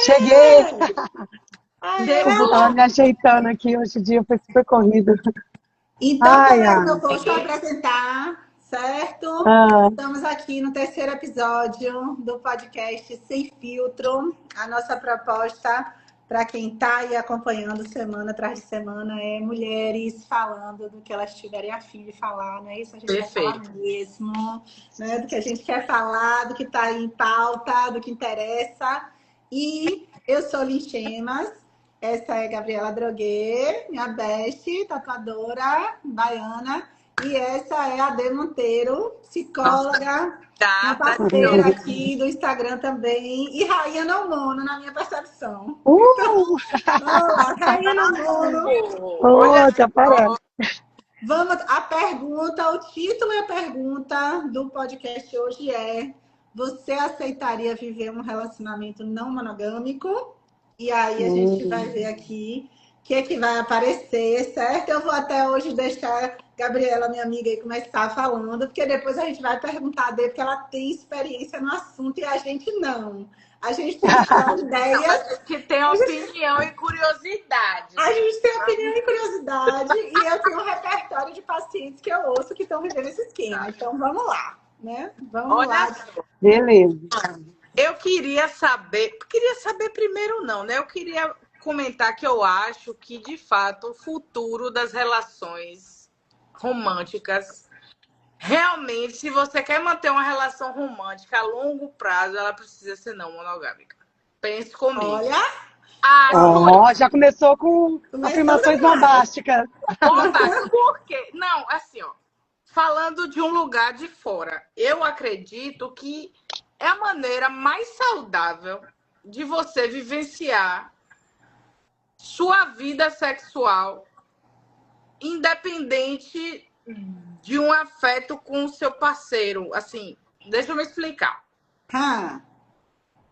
Cheguei! Eu tava Chegou. me ajeitando aqui, hoje o dia foi super corrido. Então, Ai, galera, ai. eu vou te apresentar, certo? Ah, Estamos aqui no terceiro episódio do podcast Sem Filtro. A nossa proposta, para quem está aí acompanhando semana atrás de semana, é mulheres falando do que elas tiverem a fim de falar, não é isso? A gente vai falar Perfeito. mesmo, né? Do que a gente quer falar, do que está aí em pauta, do que interessa. E eu sou Lin Chemas. Essa é Gabriela Droguet, minha best, tatuadora baiana. E essa é a Dê Monteiro, psicóloga, minha Tá, parceira aqui do Instagram também. E Rainha no Mono, na minha percepção. uh, Olá, Rainha no Mono. Olha Outra, parece. Vamos, o título e a pergunta do podcast hoje é: você aceitaria viver um relacionamento não monogâmico? E aí a gente vai ver aqui o que é que vai aparecer, certo? Eu vou até hoje deixar a Gabriela, minha amiga, aí começar falando, porque depois a gente vai perguntar dele, porque ela tem experiência no assunto e a gente não. A gente tem só ideias. que tem opinião e curiosidade. A gente tem opinião e curiosidade e eu tenho um repertório de pacientes que eu ouço que estão vivendo esse esquema. Então vamos lá, né? Vamos Olha lá. só, Beleza. eu queria saber primeiro não, né? Eu queria comentar que eu acho que, de fato, o futuro das relações românticas, realmente, se você quer manter uma relação romântica a longo prazo, ela precisa ser não monogâmica. Pense comigo. Olha, Ó, já começou com afirmações bombásticas. Por quê? Não, assim, ó. Falando de um lugar de fora, eu acredito que é a maneira mais saudável de você vivenciar sua vida sexual, independente de um afeto com o seu parceiro. Assim, deixa eu me explicar.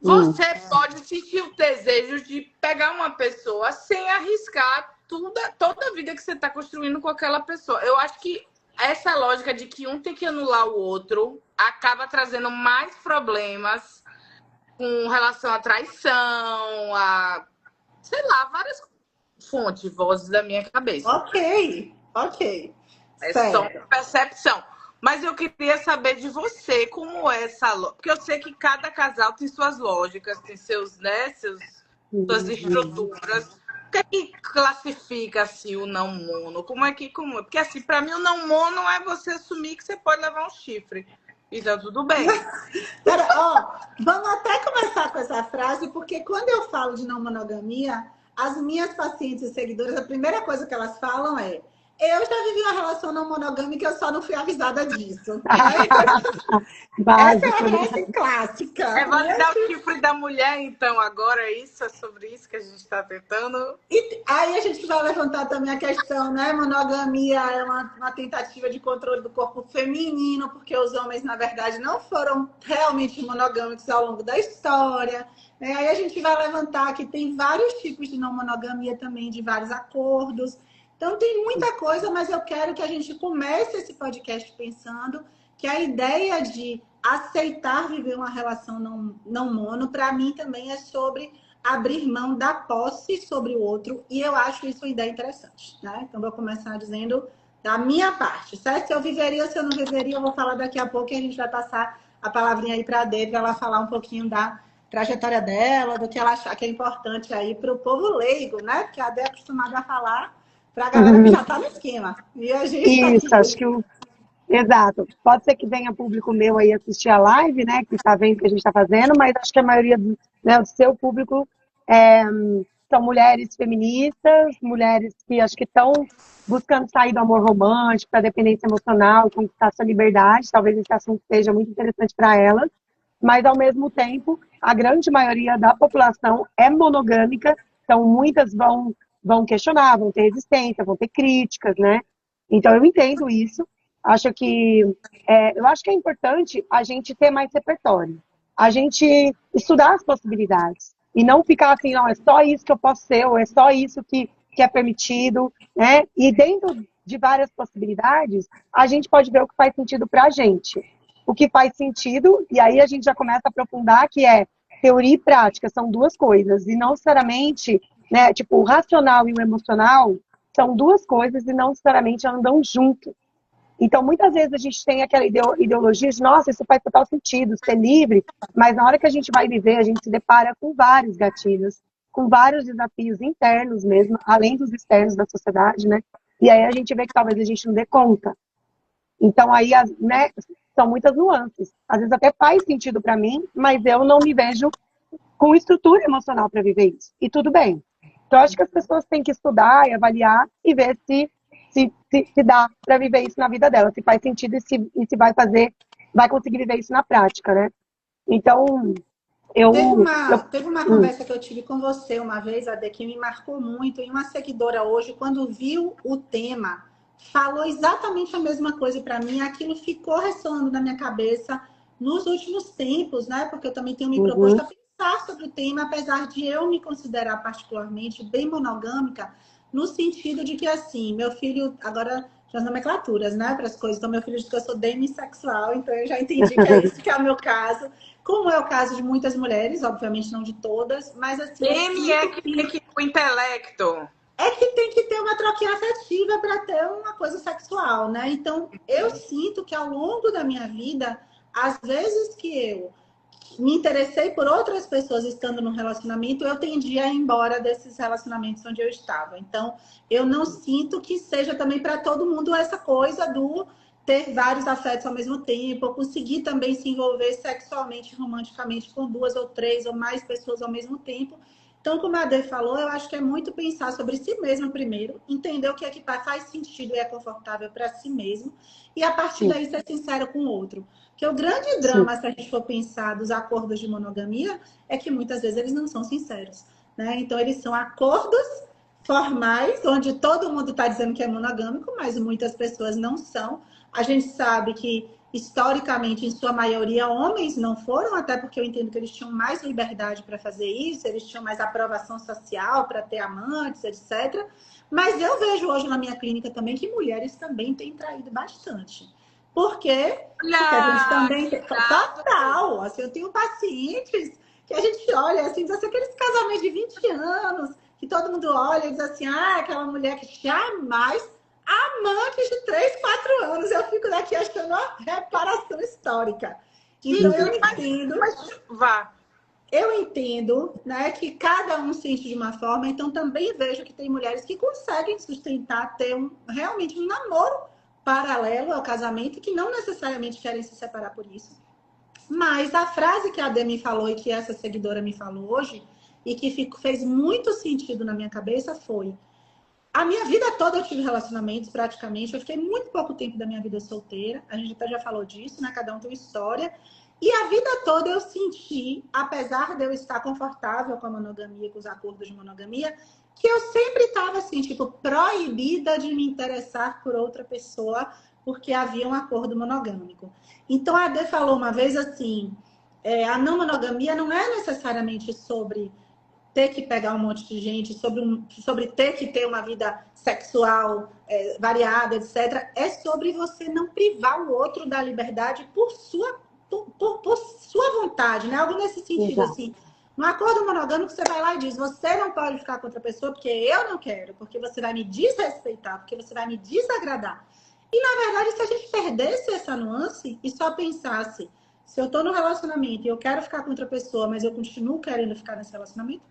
Você pode sentir o desejo de pegar uma pessoa sem arriscar toda a vida que você está construindo com aquela pessoa. Eu acho que essa lógica de que um tem que anular o outro acaba trazendo mais problemas com relação à traição, a, sei lá, várias fontes, vozes da minha cabeça. ok. É Certo. só uma percepção. Mas eu queria saber de você como é essa lógica. Porque eu sei que cada casal tem suas lógicas, tem seus, né, suas estruturas. O que é que classifica assim, o não mono? Como é? Porque assim, para mim o não mono é você assumir que você pode levar um chifre. E tá tudo bem. Pera, ó, vamos até começar com essa frase, porque quando eu falo de não monogamia, as minhas pacientes e seguidoras, a primeira coisa que elas falam é: eu já vivi uma relação não monogâmica e eu só não fui avisada disso. Essa é a Básico, né? frase clássica. É validar o chifre da mulher, então, agora é isso? É sobre isso que a gente está tentando? E aí a gente vai levantar também a questão, né? Monogamia é uma tentativa de controle do corpo feminino, porque os homens, na verdade, não foram realmente monogâmicos ao longo da história. Aí a gente vai levantar que tem vários tipos de não monogamia também, de vários acordos. Então tem muita coisa, mas eu quero que a gente comece esse podcast pensando que a ideia de aceitar viver uma relação não mono, para mim também é sobre abrir mão da posse sobre o outro, e eu acho isso uma ideia interessante, né? Então vou começar dizendo da minha parte, certo? Se eu viveria ou se eu não viveria, eu vou falar daqui a pouco e a gente vai passar a palavrinha aí para a Dê, para ela falar um pouquinho da trajetória dela, do que ela achar que é importante aí para o povo leigo, né? Porque a Dê é acostumada a falar para a galera que já está no esquema. E a gente Isso, tá aqui. acho que exato. Pode ser que venha público meu aí assistir a live, né? Que está vendo o que a gente está fazendo, mas acho que a maioria do seu público são mulheres feministas, mulheres que acho que estão buscando sair do amor romântico, da dependência emocional, conquistar sua liberdade. Talvez esse assunto seja muito interessante para elas, mas ao mesmo tempo, a grande maioria da população é monogâmica, então muitas vão questionar, vão ter resistência, vão ter críticas, né? Então eu entendo isso. Eu acho que é importante a gente ter mais repertório, a gente estudar as possibilidades e não ficar assim, não, é só isso que eu posso ser, ou é só isso que é permitido, né? E dentro de várias possibilidades, a gente pode ver o que faz sentido para a gente. O que faz sentido, e aí a gente já começa a aprofundar, que é teoria e prática são duas coisas, e não necessariamente, né, tipo, o racional e o emocional são duas coisas e não necessariamente andam juntos. Então, muitas vezes a gente tem aquela ideologia de, nossa, isso faz total sentido, ser livre, mas na hora que a gente vai viver, a gente se depara com vários gatilhos, com vários desafios internos mesmo, além dos externos da sociedade, né? E aí a gente vê que talvez a gente não dê conta. Então, aí, né, são muitas nuances. Às vezes até faz sentido para mim, mas eu não me vejo com estrutura emocional para viver isso. E tudo bem. Então, acho que as pessoas têm que estudar e avaliar e ver se dá para viver isso na vida dela, se faz sentido e se vai conseguir viver isso na prática, né? Então, Teve uma conversa que eu tive com você uma vez, Ade, que me marcou muito, e uma seguidora hoje, quando viu o tema, falou exatamente a mesma coisa para mim, aquilo ficou ressoando na minha cabeça nos últimos tempos, né? Porque eu também tenho me proposto a pensar sobre o tema, apesar de eu me considerar particularmente bem monogâmica, no sentido de que, assim, meu filho, agora já as nomenclaturas, né, para as coisas, então meu filho diz que eu sou demissexual, então eu já entendi que é isso que é o meu caso, como é o caso de muitas mulheres, obviamente não de todas, mas assim... M é que tem que o intelecto. É que tem que ter uma troquinha afetiva para ter uma coisa sexual, né? Então, eu sinto que ao longo da minha vida, às vezes que eu me interessei por outras pessoas estando no relacionamento, eu tendia a ir embora desses relacionamentos onde eu estava. Então, eu não sinto que seja também para todo mundo essa coisa do ter vários afetos ao mesmo tempo, ou conseguir também se envolver sexualmente, romanticamente com duas ou três ou mais pessoas ao mesmo tempo. Então, como a Ade falou, eu acho que é muito pensar sobre si mesmo primeiro, entender o que é que faz sentido e é confortável para si mesmo, e a partir daí ser sincero com o outro. Porque o grande drama, se a gente for pensar dos acordos de monogamia, é que muitas vezes eles não são sinceros, né? Então, eles são acordos formais, onde todo mundo está dizendo que é monogâmico, mas muitas pessoas não são. A gente sabe que, historicamente, em sua maioria, homens não foram, até porque eu entendo que eles tinham mais liberdade para fazer isso, eles tinham mais aprovação social para ter amantes, etc. Mas eu vejo hoje na minha clínica também que mulheres também têm traído bastante. Por quê? Porque a gente também tem... Total! Assim, eu tenho pacientes que a gente olha, assim, diz assim, aqueles casamentos de 20 anos, que todo mundo olha e diz assim, ah, aquela mulher que jamais... Amantes de 3, 4 anos, eu fico daqui achando uma reparação histórica. Então, eu entendo... Eu entendo, né, que cada um sente de uma forma, então também vejo que tem mulheres que conseguem sustentar, ter realmente um namoro paralelo ao casamento, que não necessariamente querem se separar por isso. Mas a frase que a Ade me falou e que essa seguidora me falou hoje, e que fez muito sentido na minha cabeça, foi: a minha vida toda eu tive relacionamentos, praticamente. Eu fiquei muito pouco tempo da minha vida solteira. A gente até já falou disso, né? Cada um tem uma história. E a vida toda eu senti, apesar de eu estar confortável com a monogamia, com os acordos de monogamia, que eu sempre estava, assim, tipo, proibida de me interessar por outra pessoa, porque havia um acordo monogâmico. Então, a Ade falou uma vez assim, a não monogamia não é necessariamente sobre ter que pegar um monte de gente, sobre ter que ter uma vida sexual variada, etc. É sobre você não privar o outro da liberdade por sua vontade, né? Algo nesse sentido, assim. No acordo monogâmico, você vai lá e diz, você não pode ficar com outra pessoa porque eu não quero, porque você vai me desrespeitar, porque você vai me desagradar. E, na verdade, se a gente perdesse essa nuance e só pensasse, se eu tô no relacionamento e eu quero ficar com outra pessoa, mas eu continuo querendo ficar nesse relacionamento,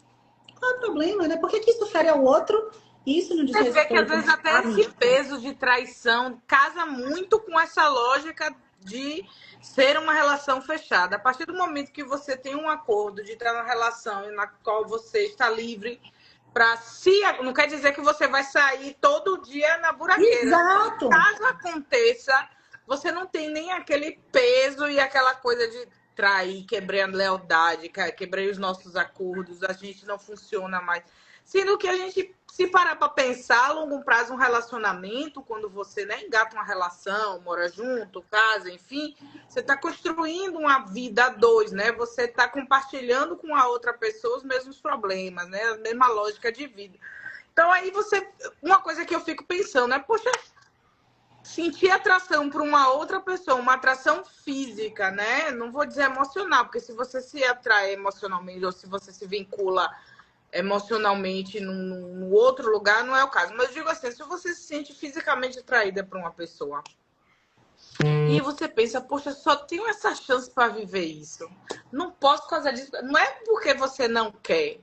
qual é o problema, né? Por que isso fere ao outro e isso não diz respeito? Você vê que às vezes até esse peso de traição casa muito com essa lógica de ser uma relação fechada. A partir do momento que você tem um acordo de estar numa relação na qual você está livre para se... Não quer dizer que você vai sair todo dia na buraqueira. Exato. Caso aconteça, você não tem nem aquele peso e aquela coisa de trair, quebrei a lealdade, quebrei os nossos acordos, a gente não funciona mais. Sendo que a gente, se parar para pensar, a longo prazo, um relacionamento, quando você, né, engata uma relação, mora junto, casa, enfim, você está construindo uma vida a dois, né? Você está compartilhando com a outra pessoa os mesmos problemas, né? A mesma lógica de vida. Então, aí uma coisa que eu fico pensando é, poxa, sentir atração por uma outra pessoa, uma atração física, né? Não vou dizer emocional, porque se você se atrai emocionalmente ou se você se vincula emocionalmente num outro lugar, não é o caso. Mas eu digo assim, se você se sente fisicamente atraída por uma pessoa e você pensa, poxa, só tenho essa chance para viver isso. Não posso por causa disso. Não é porque você não quer.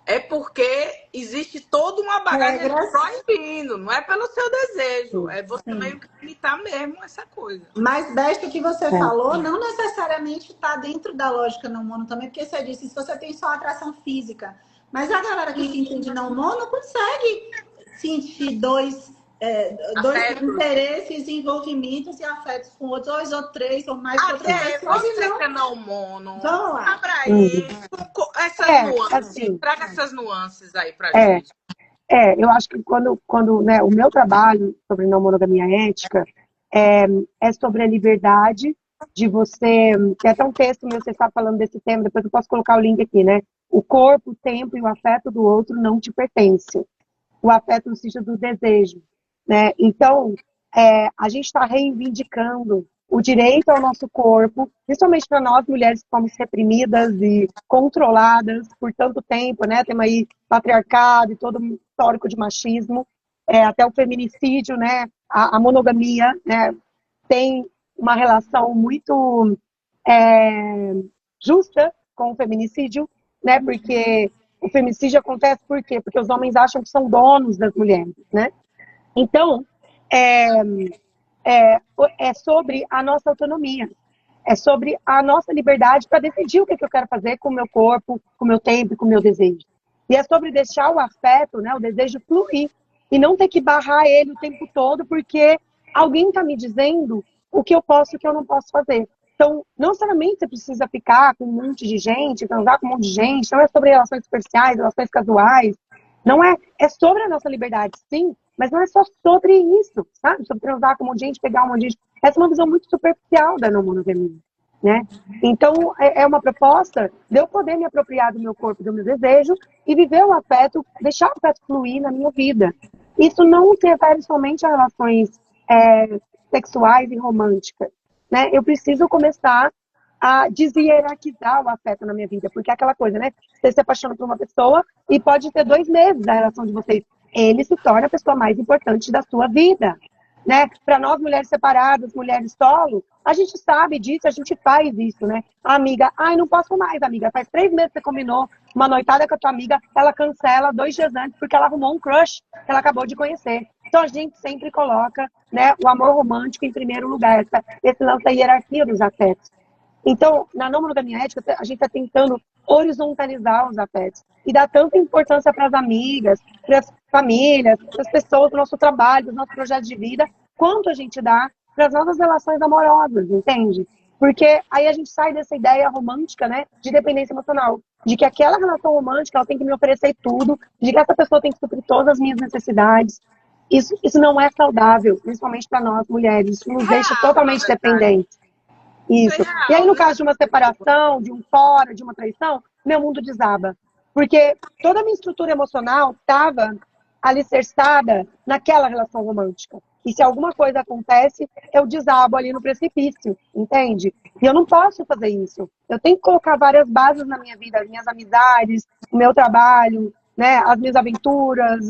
É porque existe toda uma bagagem proibindo, não é pelo seu desejo, é você meio que limitar mesmo essa coisa. Mas, Besta, o que você falou não necessariamente está dentro da lógica não mono também, porque você disse, se você tem só atração física. Mas a galera que se entende não mono consegue sentir dois interesses, envolvimentos e afetos com outros, dois ou três ou mais que outras pessoas. Você que é não mono. Vamos lá. Abra isso, essas nuances, assim, traga essas nuances aí pra gente. Eu acho que quando né, o meu trabalho sobre não monogamia ética é sobre a liberdade de você... Tem até um texto meu, você está falando desse tema, depois eu posso colocar o link aqui, né? O corpo, o tempo e o afeto do outro não te pertencem. O afeto no sentido do desejo, né? Então, a gente está reivindicando o direito ao nosso corpo, principalmente para nós mulheres que fomos reprimidas e controladas por tanto tempo, né? Temos aí patriarcado e todo um histórico de machismo, até o feminicídio, né? A monogamia, né? Tem uma relação muito justa com o feminicídio, né? Porque o feminicídio acontece por quê? Porque os homens acham que são donos das mulheres, né? Então, é sobre a nossa autonomia, é sobre a nossa liberdade para decidir o que eu quero fazer com o meu corpo, com o meu tempo e com o meu desejo. E é sobre deixar o afeto, né, o desejo fluir, e não ter que barrar ele o tempo todo, porque alguém está me dizendo o que eu posso e o que eu não posso fazer. Então, não necessariamente você precisa ficar com um monte de gente, transar com um monte de gente, não é sobre relações superficiais, relações casuais, não é sobre a nossa liberdade, sim, mas não é só sobre isso, sabe? Sobre transar com um monte de gente, pegar um monte de gente. Essa é uma visão muito superficial da não monogamia, né? Então, é uma proposta de eu poder me apropriar do meu corpo, do meu desejo e viver o afeto, deixar o afeto fluir na minha vida. Isso não se refere somente a relações sexuais e românticas, né? Eu preciso começar a deshierarquizar o afeto na minha vida, porque é aquela coisa, né? Você se apaixona por uma pessoa e pode ter 2 meses da relação de vocês. Ele se torna a pessoa mais importante da sua vida, né? Para nós, mulheres separadas, mulheres solo, a gente sabe disso, a gente faz isso, né? A amiga, não posso mais, amiga. Faz 3 meses que você combinou uma noitada com a tua amiga, ela cancela 2 dias antes porque ela arrumou um crush que ela acabou de conhecer. Então a gente sempre coloca, né, o amor romântico em primeiro lugar, esse lance da hierarquia dos afetos. Então, na não monogamia ética, a gente está tentando horizontalizar os afetos e dar tanta importância para as amigas, para as famílias, para as pessoas do nosso trabalho, do nosso projeto de vida, quanto a gente dá para as nossas relações amorosas, entende? Porque aí a gente sai dessa ideia romântica, né, de dependência emocional, de que aquela relação romântica ela tem que me oferecer tudo, de que essa pessoa tem que suprir todas as minhas necessidades. Isso não é saudável, principalmente para nós mulheres. Isso nos deixa totalmente dependentes. Isso. E aí, no caso de uma separação, de um fora, de uma traição, meu mundo desaba. Porque toda a minha estrutura emocional estava alicerçada naquela relação romântica. E se alguma coisa acontece, eu desabo ali no precipício, entende? E eu não posso fazer isso. Eu tenho que colocar várias bases na minha vida, as minhas amizades, o meu trabalho, né, as minhas aventuras,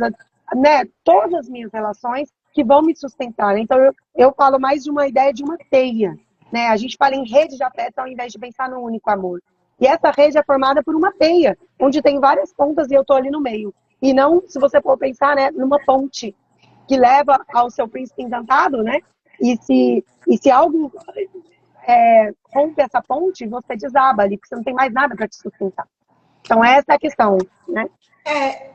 né, todas as minhas relações que vão me sustentar. Então, eu falo mais de uma ideia de uma teia. Né? A gente fala em rede de afeto ao invés de pensar no único amor. E essa rede é formada por uma teia, onde tem várias pontas e eu estou ali no meio. E não, se você for pensar, né, numa ponte que leva ao seu príncipe encantado, né? E se algo rompe essa ponte, você desaba ali, porque você não tem mais nada para te sustentar. Então, essa é a questão, né?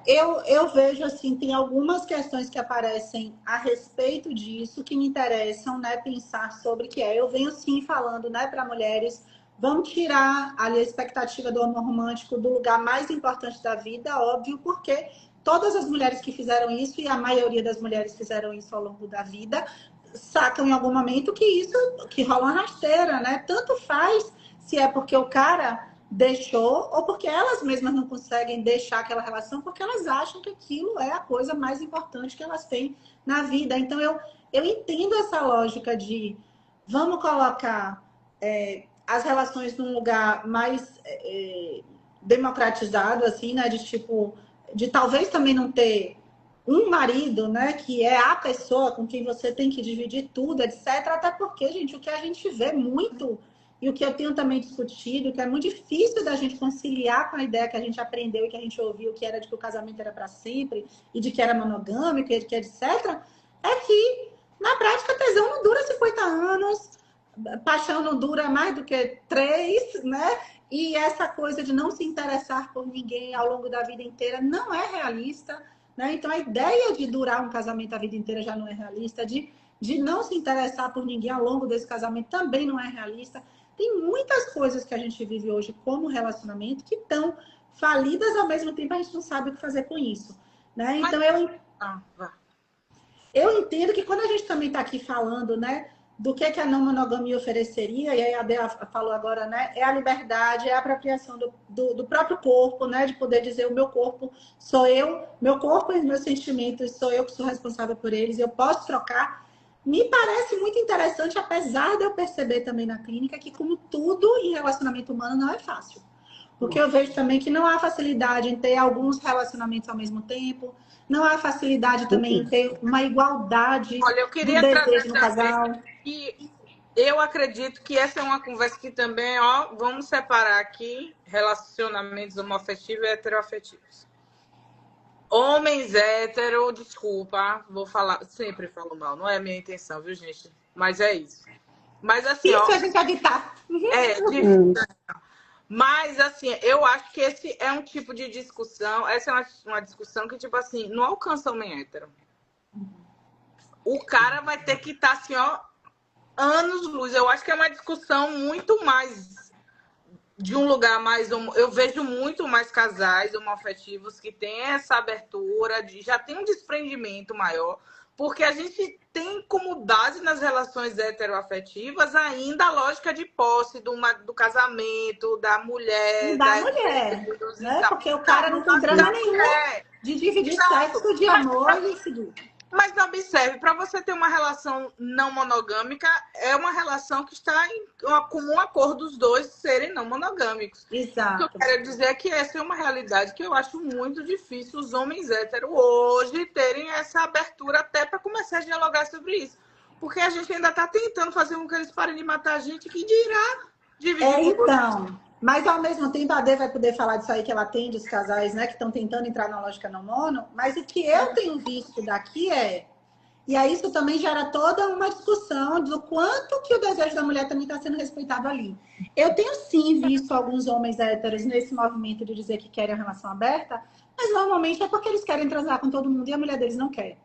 Eu vejo assim, tem algumas questões que aparecem a respeito disso que me interessam, né, pensar sobre que eu venho sim falando, né, para mulheres, vamos tirar ali a expectativa do amor romântico do lugar mais importante da vida, óbvio, porque todas as mulheres que fizeram isso, e a maioria das mulheres fizeram isso ao longo da vida, sacam em algum momento que isso, que rola uma rasteira, né, tanto faz se é porque o cara deixou, ou porque elas mesmas não conseguem deixar aquela relação, porque elas acham que aquilo é a coisa mais importante que elas têm na vida. Então, eu entendo essa lógica de vamos colocar as relações num lugar mais democratizado, assim, né? De tipo, de talvez também não ter um marido, né? Que é a pessoa com quem você tem que dividir tudo, etc. Até porque, gente, o que a gente vê muito, e o que eu tenho também discutido, que é muito difícil da gente conciliar com a ideia que a gente aprendeu e que a gente ouviu, que era de que o casamento era para sempre, e de que era monogâmico, e de que etc., é que, na prática, tesão não dura 50 anos, paixão não dura mais do que 3, né? E essa coisa de não se interessar por ninguém ao longo da vida inteira não é realista, né? Então, a ideia de durar um casamento a vida inteira já não é realista, de não se interessar por ninguém ao longo desse casamento também não é realista. Tem muitas coisas que a gente vive hoje como relacionamento que estão falidas, ao mesmo tempo a gente não sabe o que fazer com isso, né? Então, eu entendo que quando a gente também está aqui falando, né, do que a não monogamia ofereceria, e aí a Dea falou agora, né, é a liberdade, é a apropriação do próprio corpo, né, de poder dizer o meu corpo sou eu, meu corpo e meus sentimentos sou eu que sou responsável por eles, eu posso trocar. Me parece muito interessante, apesar de eu perceber também na clínica que, como tudo em relacionamento humano, não é fácil. Porque eu vejo também que não há facilidade em ter alguns relacionamentos ao mesmo tempo, não há facilidade também em ter uma igualdade do desejo no casal. E eu acredito que essa é uma conversa que também, ó, vamos separar aqui relacionamentos homoafetivos e heteroafetivos. Homens hétero, desculpa, vou falar, sempre falo mal, não é a minha intenção, viu, gente? Mas é isso. Mas assim, isso a gente evitar. Difícil. Mas, assim, eu acho que esse é um tipo de discussão, essa é uma discussão que, tipo assim, não alcança homem hétero. O cara vai ter que estar, assim, ó, anos-luz. Eu acho que é uma discussão muito mais de um lugar mais... Eu vejo muito mais casais homoafetivos que têm essa abertura, já tem um desprendimento maior, porque a gente tem como base nas relações heteroafetivas ainda a lógica de posse do casamento, da mulher. Né? Porque o cara não tem drama nenhum de dividir sexo, de amor e seduto. Mas observe, para você ter uma relação não monogâmica, é uma relação que está em comum acordo dos dois serem não monogâmicos. Exato. O que eu quero dizer é que essa é uma realidade que eu acho muito difícil os homens héteros hoje terem essa abertura até para começar a dialogar sobre isso. Porque a gente ainda está tentando fazer com que eles parem de matar a gente, que dirá dividir. Então, mas ao mesmo tempo a Dê vai poder falar disso aí, que ela atende os casais, né, que estão tentando entrar na lógica não mono, mas o que eu tenho visto daqui e aí isso também gera toda uma discussão do quanto que o desejo da mulher também está sendo respeitado ali. Eu tenho sim visto alguns homens héteros nesse movimento de dizer que querem a relação aberta, mas normalmente é porque eles querem transar com todo mundo e a mulher deles não quer.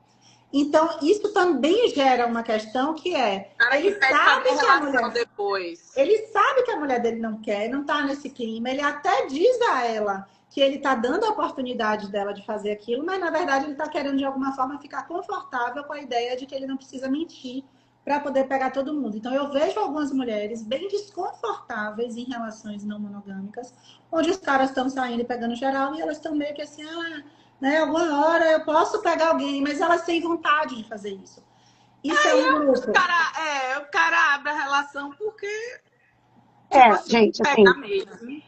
Então, isso também gera uma questão que ele sabe que a mulher depois. Ele sabe que a mulher dele não quer, não tá nesse clima. Ele até diz a ela que ele tá dando a oportunidade dela de fazer aquilo, mas na verdade ele tá querendo de alguma forma ficar confortável com a ideia de que ele não precisa mentir para poder pegar todo mundo. Então eu vejo algumas mulheres bem desconfortáveis em relações não monogâmicas, onde os caras estão saindo e pegando geral e elas estão meio que assim, né, alguma hora eu posso pegar alguém, mas elas têm vontade de fazer isso. Isso é um grupo. O cara abre a relação porque... gente, assim...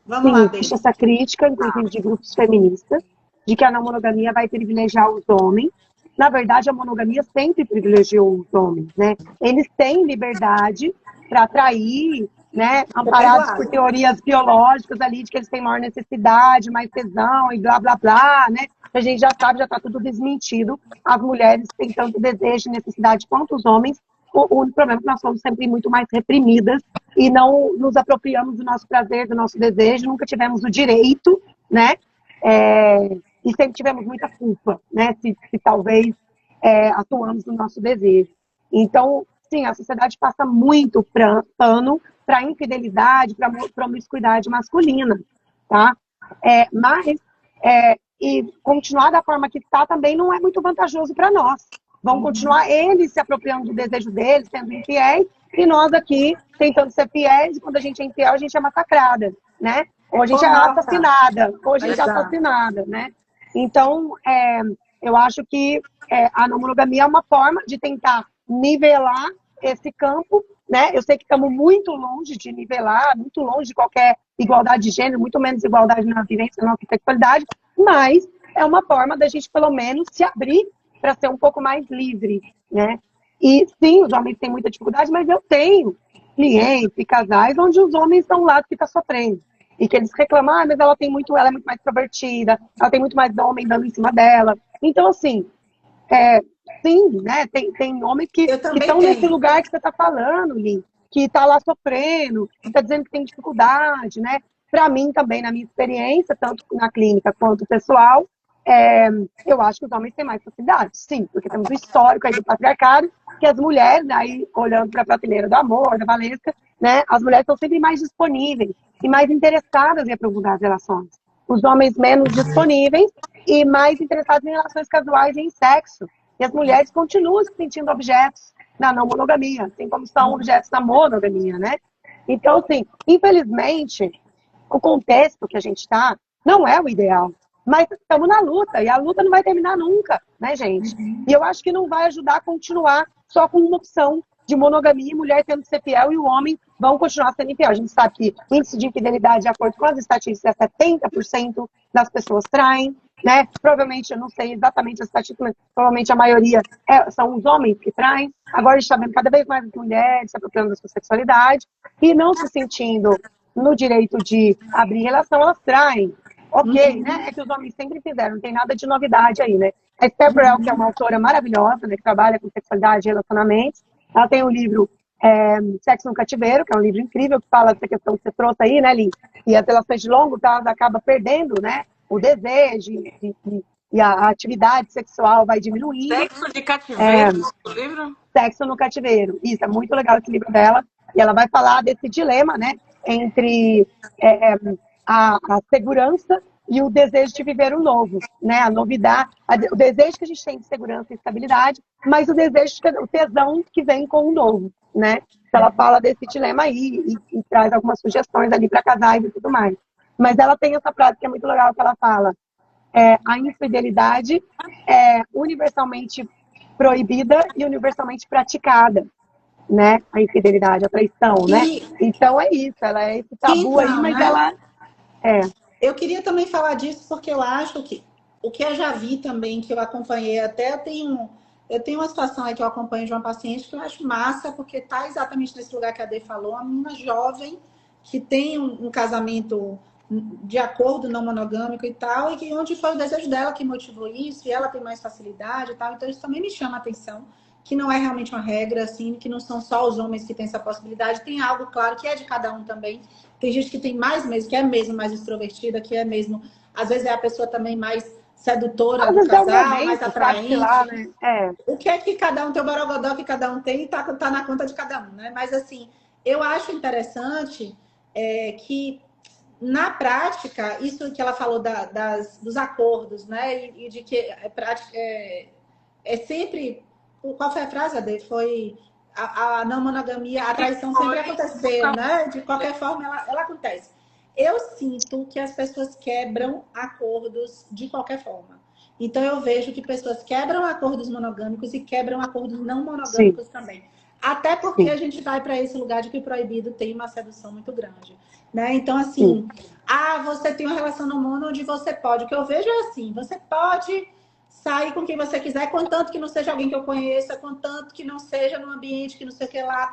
Vamos lá, existe essa crítica, inclusive de grupos feministas, de que a não monogamia vai privilegiar os homens. Na verdade, a monogamia sempre privilegiou os homens, né? Eles têm liberdade para atrair, né? Amparados por teorias biológicas ali, de que eles têm maior necessidade, mais tesão e blá, blá, blá, né? A gente já sabe, já está tudo desmentido. As mulheres têm tanto desejo e necessidade quanto os homens. O único problema é que nós somos sempre muito mais reprimidas e não nos apropriamos do nosso prazer, do nosso desejo, nunca tivemos o direito, né? E sempre tivemos muita culpa, né? Se talvez atuamos no nosso desejo. Então, sim, a sociedade passa muito pano para a infidelidade, para a promiscuidade masculina, tá? E continuar da forma que está também não é muito vantajoso para nós. Vão continuar eles se apropriando do desejo deles, sendo infiéis, e nós aqui tentando ser fiéis, e quando a gente é infiel, a gente é massacrada, né? Ou a gente é assassinada, ou a gente é assassinada, né? Então, eu acho que a não monogamia é uma forma de tentar nivelar esse campo, né? Eu sei que estamos muito longe de nivelar, muito longe de qualquer igualdade de gênero, muito menos igualdade na vivência, na nossa sexualidade, mas é uma forma da gente, pelo menos, se abrir para ser um pouco mais livre, né? E sim, os homens têm muita dificuldade, mas eu tenho clientes e casais onde os homens são o lado que está sofrendo. E que eles reclamam, mas ela é muito mais extrovertida, ela tem muito mais homem dando em cima dela. Então, assim, sim, né? Tem homens que estão nesse lugar que você está falando, Lin, que está lá sofrendo, que está dizendo que tem dificuldade, né? Para mim também, na minha experiência, tanto na clínica quanto pessoal, eu acho que os homens têm mais facilidade, sim, porque temos o histórico aí do patriarcado, que as mulheres, aí, olhando para a prateleira do amor, da Valesca, né? As mulheres estão sempre mais disponíveis e mais interessadas em aprofundar as relações. Os homens menos disponíveis e mais interessados em relações casuais e em sexo. E as mulheres continuam se sentindo objetos na não monogamia, assim como são objetos na monogamia, né? Então, assim, infelizmente, o contexto que a gente está não é o ideal. Mas estamos na luta, e a luta não vai terminar nunca, né, gente? E eu acho que não vai ajudar a continuar só com uma opção de monogamia, mulher tendo que ser fiel e o homem vão continuar sendo infiel. A gente sabe que o índice de infidelidade, de acordo com as estatísticas, é 70% das pessoas traem, né? Provavelmente, eu não sei exatamente as estatísticas, mas provavelmente a maioria são os homens que traem. Agora a gente está vendo cada vez mais mulheres se apropriando da sua sexualidade e não se sentindo no direito de abrir relação, elas traem. Ok, né? É que os homens sempre fizeram, não tem nada de novidade aí, né? A Esther Perel, que é uma autora maravilhosa, né, que trabalha com sexualidade e relacionamentos, ela tem o livro Sexo no Cativeiro, que é um livro incrível, que fala dessa questão que você trouxe aí, né, Lin? E as relações de longo prazo acabam perdendo, né? O desejo e a atividade sexual vai diminuindo. Sexo de Cativeiro, o livro? Sexo no Cativeiro. Isso, é muito legal esse livro dela. E ela vai falar desse dilema, né? Entre a segurança e o desejo de viver o novo, né? A novidade, o desejo que a gente tem de segurança e estabilidade, mas o desejo, o tesão que vem com o novo, né? Então, ela fala desse dilema aí e traz algumas sugestões ali para casais e tudo mais. Mas ela tem essa frase que é muito legal, que ela fala: a infidelidade é universalmente proibida e universalmente praticada, né? A infidelidade, a traição, né? Então é isso, ela é esse tabu aí, mas né? Ela Eu queria também falar disso porque eu acho que o que eu já vi também, que eu acompanhei, até eu tenho uma situação aí que eu acompanho de uma paciente que eu acho massa, porque tá exatamente nesse lugar que a Dê falou, uma menina jovem que tem um casamento de acordo não monogâmico e tal, e que onde foi o desejo dela que motivou isso, e ela tem mais facilidade e tal, então isso também me chama a atenção, que não é realmente uma regra, assim, que não são só os homens que têm essa possibilidade, tem algo, claro, que é de cada um também. Tem gente que tem mais mesmo, que é mesmo mais extrovertida, que é mesmo, às vezes é a pessoa também mais sedutora do casal, mais atraente. Lá, né? O que é que cada um tem, o borogodó que cada um tem, tá na conta de cada um, né? Mas, assim, eu acho interessante que, na prática, isso que ela falou dos acordos, né? E de que é sempre... Qual foi a frase, Ade? Foi a não monogamia, a traição sempre aconteceu, né? De qualquer forma, ela acontece. Eu sinto que as pessoas quebram acordos de qualquer forma. Então, eu vejo que pessoas quebram acordos monogâmicos e quebram acordos não monogâmicos também. Até porque a gente vai para esse lugar de que o proibido tem uma sedução muito grande, né? Então, assim, você tem uma relação no mono onde você pode. O que eu vejo é assim, você pode sair com quem você quiser, contanto que não seja alguém que eu conheça, contanto que não seja num ambiente que não sei o que lá.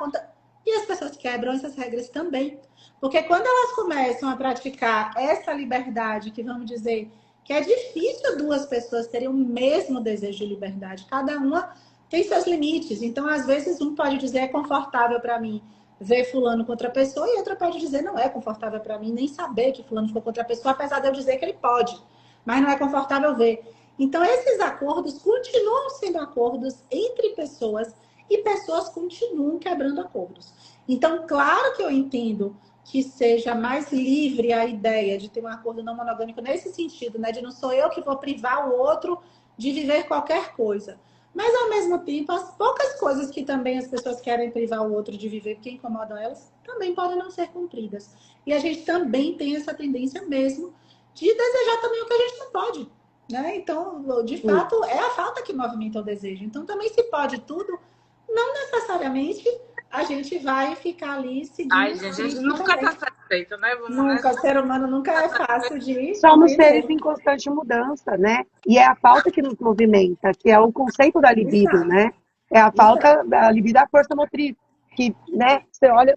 E as pessoas quebram essas regras também. Porque quando elas começam a praticar essa liberdade, que vamos dizer que é difícil duas pessoas terem o mesmo desejo de liberdade, cada uma tem seus limites. Então, às vezes, um pode dizer é confortável para mim ver fulano com outra pessoa e outra pode dizer não é confortável para mim nem saber que fulano ficou com outra pessoa, apesar de eu dizer que ele pode, mas não é confortável ver. Então, esses acordos continuam sendo acordos entre pessoas e pessoas continuam quebrando acordos. Então, claro que eu entendo que seja mais livre a ideia de ter um acordo não monogâmico nesse sentido, né? De não sou eu que vou privar o outro de viver qualquer coisa. Mas, ao mesmo tempo, as poucas coisas que também as pessoas querem privar o outro de viver, porque incomodam elas, também podem não ser cumpridas. E a gente também tem essa tendência mesmo de desejar também o que a gente não pode. Né? Então, de fato, é a falta que movimenta o desejo. Então, também se pode tudo, não necessariamente a gente vai ficar ali seguindo. Ai, gente, a gente nunca tá satisfeito, né? Nunca, o ser humano nunca é fácil de Somos entender. seres em constante mudança, né? E é a falta que nos movimenta, que é o conceito da libido, Exato. né? É a falta da libido da força motriz, que, né, você olha,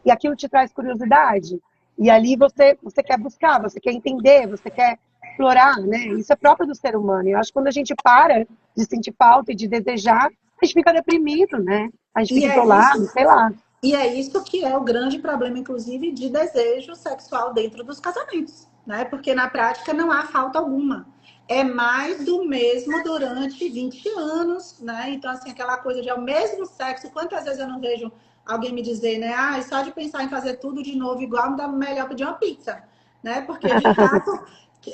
e aquilo te traz curiosidade. E ali você quer buscar, você quer entender, você quer explorar, né? Isso é próprio do ser humano. E eu acho que quando a gente para de sentir falta e de desejar, a gente fica deprimido, né? A gente fica isolado, sei lá. E é isso que é o grande problema, inclusive, de desejo sexual dentro dos casamentos, né? Porque na prática não há falta alguma. É mais do mesmo durante 20 anos, né? Então, assim, aquela coisa de ao mesmo sexo, quantas vezes eu não vejo alguém me dizer, né? Ah, só de pensar em fazer tudo de novo igual, me dá melhor pedir uma pizza, né? Porque, de fato,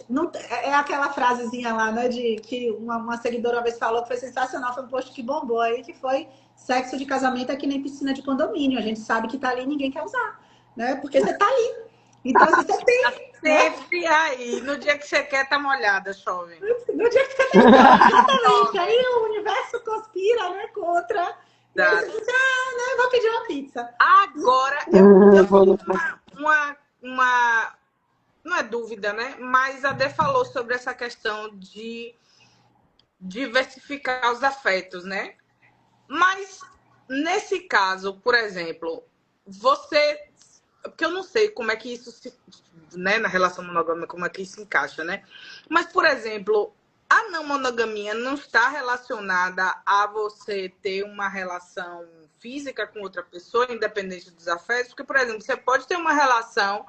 não, é aquela frasezinha lá, né? De que uma seguidora uma vez falou que foi sensacional, foi um post que bombou aí, que foi: sexo de casamento é que nem piscina de condomínio. A gente sabe que tá ali e ninguém quer usar, né? Porque você tá ali. Então, assim, você tem. Tá sempre aí. No dia que você quer, tá molhada, chove. No dia que você tem, exatamente. Aí o universo conspira, né, contra. E aí você diz, né, vou pedir uma pizza. Agora, eu tenho uma não é dúvida, né? Mas a Dê falou sobre essa questão de diversificar os afetos, né? Mas, nesse caso, por exemplo, você... Porque eu não sei como é que isso se... Né, na relação monogâmica, como é que isso se encaixa, né? Mas, por exemplo, a não monogamia não está relacionada a você ter uma relação física com outra pessoa, independente dos afetos? Porque, por exemplo, você pode ter uma relação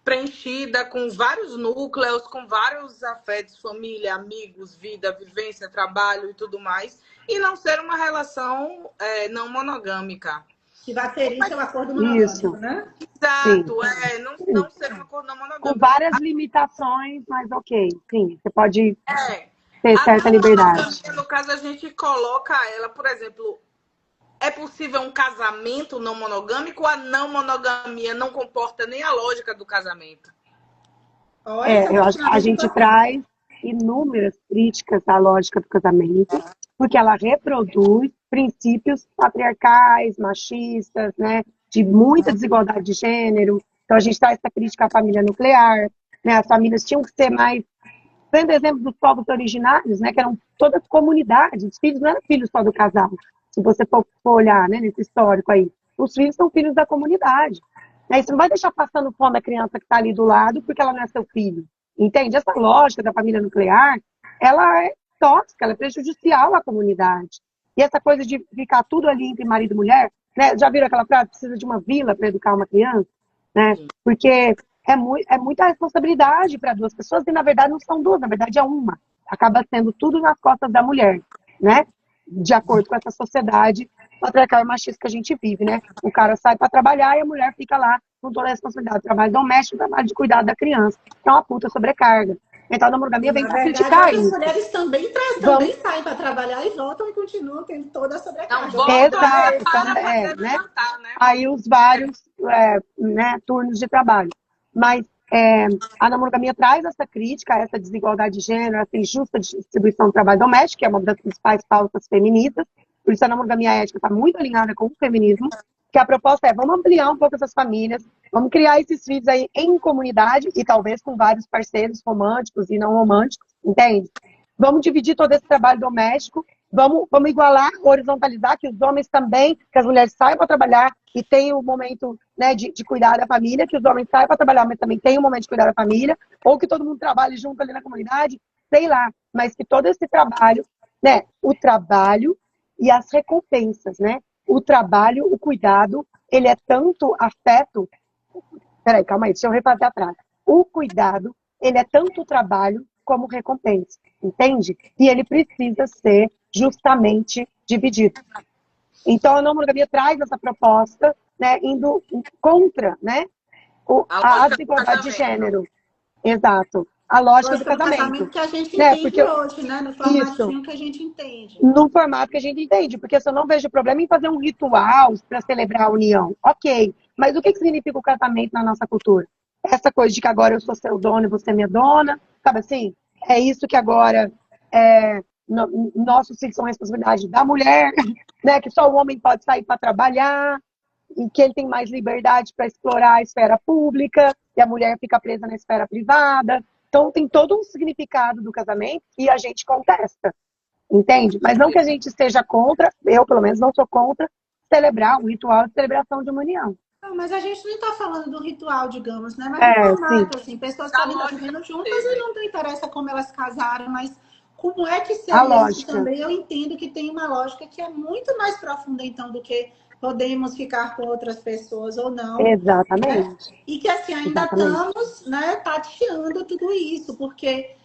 preenchida com vários núcleos, com vários afetos, família, amigos, vida, vivência, trabalho e tudo mais, e não ser uma relação não monogâmica. Que vai ferir seu acordo monogâmico, né? Exato, não ser um acordo não monogâmico. Com várias limitações, mas ok, sim, você pode ter certa liberdade. No caso, a gente coloca ela, por exemplo, é possível um casamento não monogâmico ou a não monogamia não comporta nem a lógica do casamento? Eu acho que a gente traz inúmeras críticas à lógica do casamento, porque ela reproduz princípios patriarcais, machistas, né, de muita desigualdade de gênero. Então a gente traz essa crítica à família nuclear, né, as famílias tinham que ser mais, dando exemplo dos povos originários, né, que eram todas comunidades, os filhos não eram filhos só do casal. Se você for olhar, né, nesse histórico aí, os filhos são filhos da comunidade. Né? Você não vai deixar passando fome a criança que está ali do lado porque ela não é seu filho. Entende? Essa lógica da família nuclear, ela é tóxica, ela é prejudicial à comunidade. E essa coisa de ficar tudo ali entre marido e mulher, né? Já viram aquela frase, precisa de uma vila para educar uma criança? Né? Porque é muita responsabilidade para duas pessoas e, na verdade, não são duas, na verdade é uma. Acaba sendo tudo nas costas da mulher, né? De acordo com essa sociedade patriarcal e machista que a gente vive, né? O cara sai para trabalhar e a mulher fica lá com toda a responsabilidade do trabalho doméstico, do trabalho de cuidar da criança. É uma puta sobrecarga. Então, a monogamia vem para criticar isso. As mulheres também saem para trabalhar e voltam e continuam tendo toda a sobrecarga. Exato, né? Aí os vários turnos de trabalho. Mas a monogamia traz essa crítica, essa desigualdade de gênero, essa injusta distribuição do trabalho doméstico, que é uma das principais pautas feministas. Por isso a monogamia ética está muito alinhada com o feminismo, que a proposta é: vamos ampliar um pouco essas famílias, vamos criar esses filhos aí em comunidade e talvez com vários parceiros românticos e não românticos, entende? Vamos dividir todo esse trabalho doméstico, vamos igualar, horizontalizar, que os homens também, que as mulheres saiam para trabalhar e tenham o momento, né, de cuidar da família, que os homens saiam para trabalhar, mas também tenham o momento de cuidar da família, ou que todo mundo trabalhe junto ali na comunidade, sei lá, mas que todo esse trabalho, né, o trabalho e as recompensas, né? O trabalho, o cuidado, ele é tanto afeto... Peraí, calma aí, deixa eu refazer atrás. O cuidado, ele é tanto trabalho como recompensa, entende? E ele precisa ser justamente dividido. Então, a não monogamia traz essa proposta, né, indo contra, né, a desigualdade de gênero. Exato. a lógica do Gosta do casamento casamento, que a gente né? entende Porque hoje, né? No isso, formatinho que a gente entende. no formato que a gente entende, porque se eu não vejo problema em fazer um ritual para celebrar a união, ok. Mas o que significa o casamento na nossa cultura? Essa coisa de que agora eu sou seu dono e você é minha dona, sabe assim? É isso que agora nossos filhos são responsabilidade da mulher, né? Que só o homem pode sair para trabalhar, e que ele tem mais liberdade para explorar a esfera pública, e a mulher fica presa na esfera privada. Então tem todo um significado do casamento que a gente contesta. Entende? Mas não que a gente esteja contra, eu pelo menos não sou contra, celebrar um ritual de celebração de uma união. Não, mas a gente não está falando do ritual, digamos, né? Mas do Sim. formato, assim, pessoas podem estar vivendo juntas e não interessa como elas casaram, mas como é que seria isso também? Eu entendo que tem uma lógica que é muito mais profunda, então, do que podemos ficar com outras pessoas ou não. Exatamente. Né? E que, assim, ainda estamos, né, tateando tudo isso, porque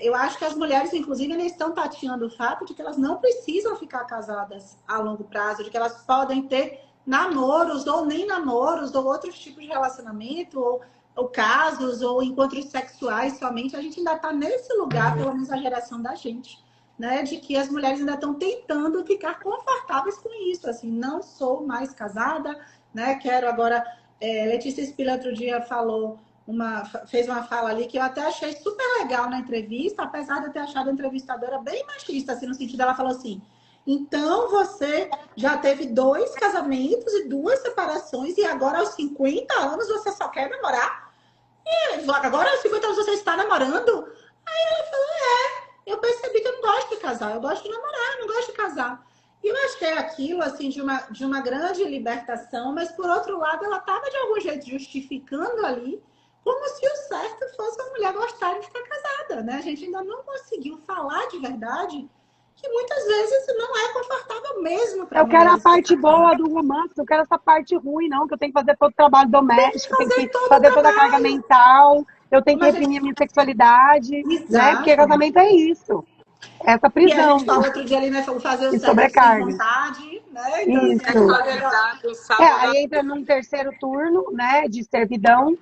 eu acho que as mulheres, inclusive, elas estão tateando o fato de que elas não precisam ficar casadas a longo prazo, de que elas podem ter namoros, ou nem namoros, ou outros tipos de relacionamento, ou casos, ou encontros sexuais somente. A gente ainda está nesse lugar, pelo menos a geração da gente, né? De que as mulheres ainda estão tentando ficar confortáveis com isso. Assim, não sou mais casada, né? Quero agora... Letícia Spiller outro dia fez uma fala ali que eu até achei super legal na entrevista, apesar de eu ter achado a entrevistadora bem machista, assim, no sentido dela falou assim: então você já teve 2 casamentos e 2 separações e agora aos 50 anos você só quer namorar? E agora aos 50 anos você está namorando? Aí ela falou, eu percebi que eu não gosto de casar, eu gosto de namorar, eu não gosto de casar. E eu achei aquilo, assim, de uma grande libertação, mas, por outro lado, ela estava, de algum jeito, justificando ali, como se o certo fosse a mulher gostar de ficar casada, né? A gente ainda não conseguiu falar de verdade que, muitas vezes, não é confortável mesmo para mulher. Eu quero a parte boa do romance, eu quero essa parte ruim, não, que eu tenho que fazer todo o trabalho doméstico, tenho que fazer toda a carga mental, eu tenho que reprimir a minha sexualidade, né? Porque casamento é isso. Essa prisão. E a gente falou outro dia ali, né? Fazer o sexo sem vontade, né? Então, isso. Aí entra num terceiro turno, né? De servidão.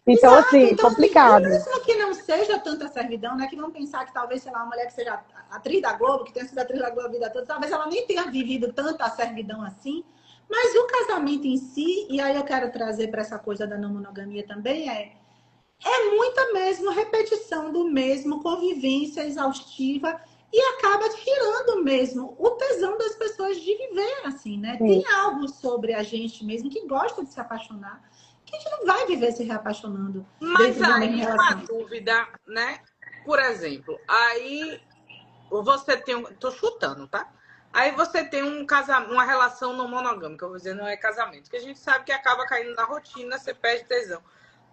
Então, exato, assim, então, complicado. Mesmo que não seja tanta servidão, né? Que vamos pensar que talvez, sei lá, uma mulher que seja atriz da Globo, que tenha sido atriz da Globo a vida toda, talvez ela nem tenha vivido tanta servidão assim. Mas o casamento em si, e aí eu quero trazer para essa coisa da não monogamia também, é muita mesmo repetição do mesmo, convivência exaustiva, e acaba tirando mesmo o tesão das pessoas de viver assim, né? Sim. Tem algo sobre a gente mesmo que gosta de se apaixonar, que a gente não vai viver se reapaixonando. Mas aí uma dúvida, né? Por exemplo, aí você tem tô chutando, tá? Aí você tem uma relação não monogâmica, eu vou dizer, não é casamento, que a gente sabe que acaba caindo na rotina, você perde tesão.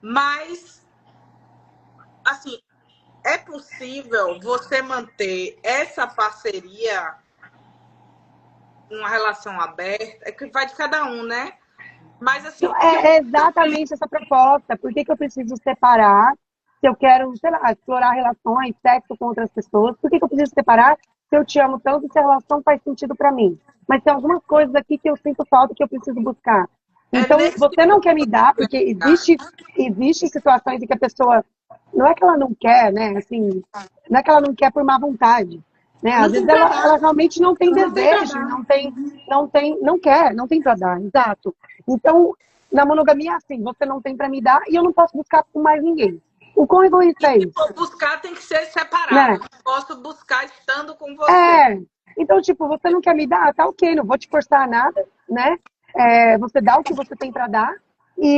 Mas assim, é possível você manter essa parceria, uma relação aberta? É que vai de cada um, né? Mas assim... É exatamente essa proposta. Por que eu preciso separar? Se eu quero, sei lá, explorar relações, sexo com outras pessoas, por que eu preciso separar se eu te amo tanto e se a relação faz sentido para mim? Mas tem algumas coisas aqui que eu sinto falta que eu preciso buscar. Então, você não quer me dar, porque existe situações em que a pessoa... Não é que ela não quer, né? Assim, não é que ela não quer por má vontade. Né? Às vezes ela realmente não tem desejo, não quer, não tem pra dar, exato. Então, na monogamia, assim, você não tem pra me dar e eu não posso buscar com mais ninguém. O quão egoísta é isso? Buscar tem que ser separado. Né? Não posso buscar estando com você. Então, tipo, você não quer me dar? Tá ok, não vou te forçar a nada, né? Você dá o que você tem pra dar.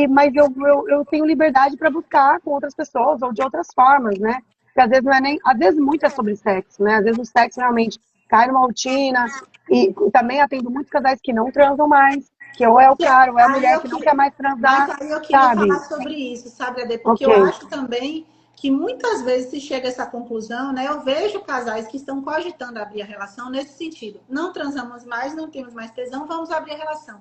Mas eu tenho liberdade para buscar com outras pessoas ou de outras formas, né? Porque às vezes não é nem... Às vezes muito é sobre sexo, né? Às vezes o sexo realmente cai numa rotina. E também atendo muitos casais que não transam mais. Que ou é o cara ou é a mulher que não quer mais transar. Mas aí eu queria falar sobre isso, sabe, Ade? Porque eu acho também que muitas vezes se chega a essa conclusão, né? Eu vejo casais que estão cogitando abrir a relação nesse sentido. Não transamos mais, não temos mais tesão, vamos abrir a relação.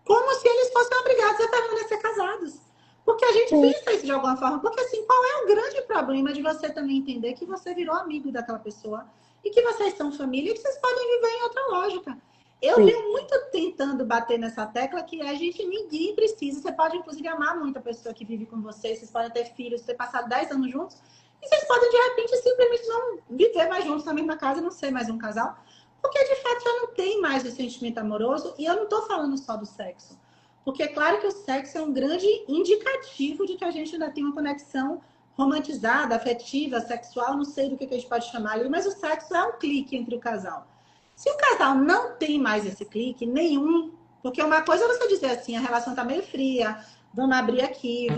Como se eles fossem obrigados a permanecer casados. Porque a gente pensa isso de alguma forma. Porque, assim, qual é o grande problema de você também entender que você virou amigo daquela pessoa e que vocês são família e que vocês podem viver em outra lógica? Eu Sim. venho muito tentando bater nessa tecla que ninguém precisa. Você pode, inclusive, amar muito a pessoa que vive com você, vocês podem ter filhos, ter passado 10 anos juntos, e vocês podem, de repente, simplesmente não viver mais juntos na mesma casa, não ser mais um casal, porque, de fato, já não tem mais o sentimento amoroso, e eu não estou falando só do sexo. Porque é claro que o sexo é um grande indicativo de que a gente ainda tem uma conexão romantizada, afetiva, sexual, não sei do que a gente pode chamar ali, mas o sexo é um clique entre o casal. Se o casal não tem mais esse clique, nenhum, porque uma coisa é você dizer assim, a relação tá meio fria, vamos abrir aqui,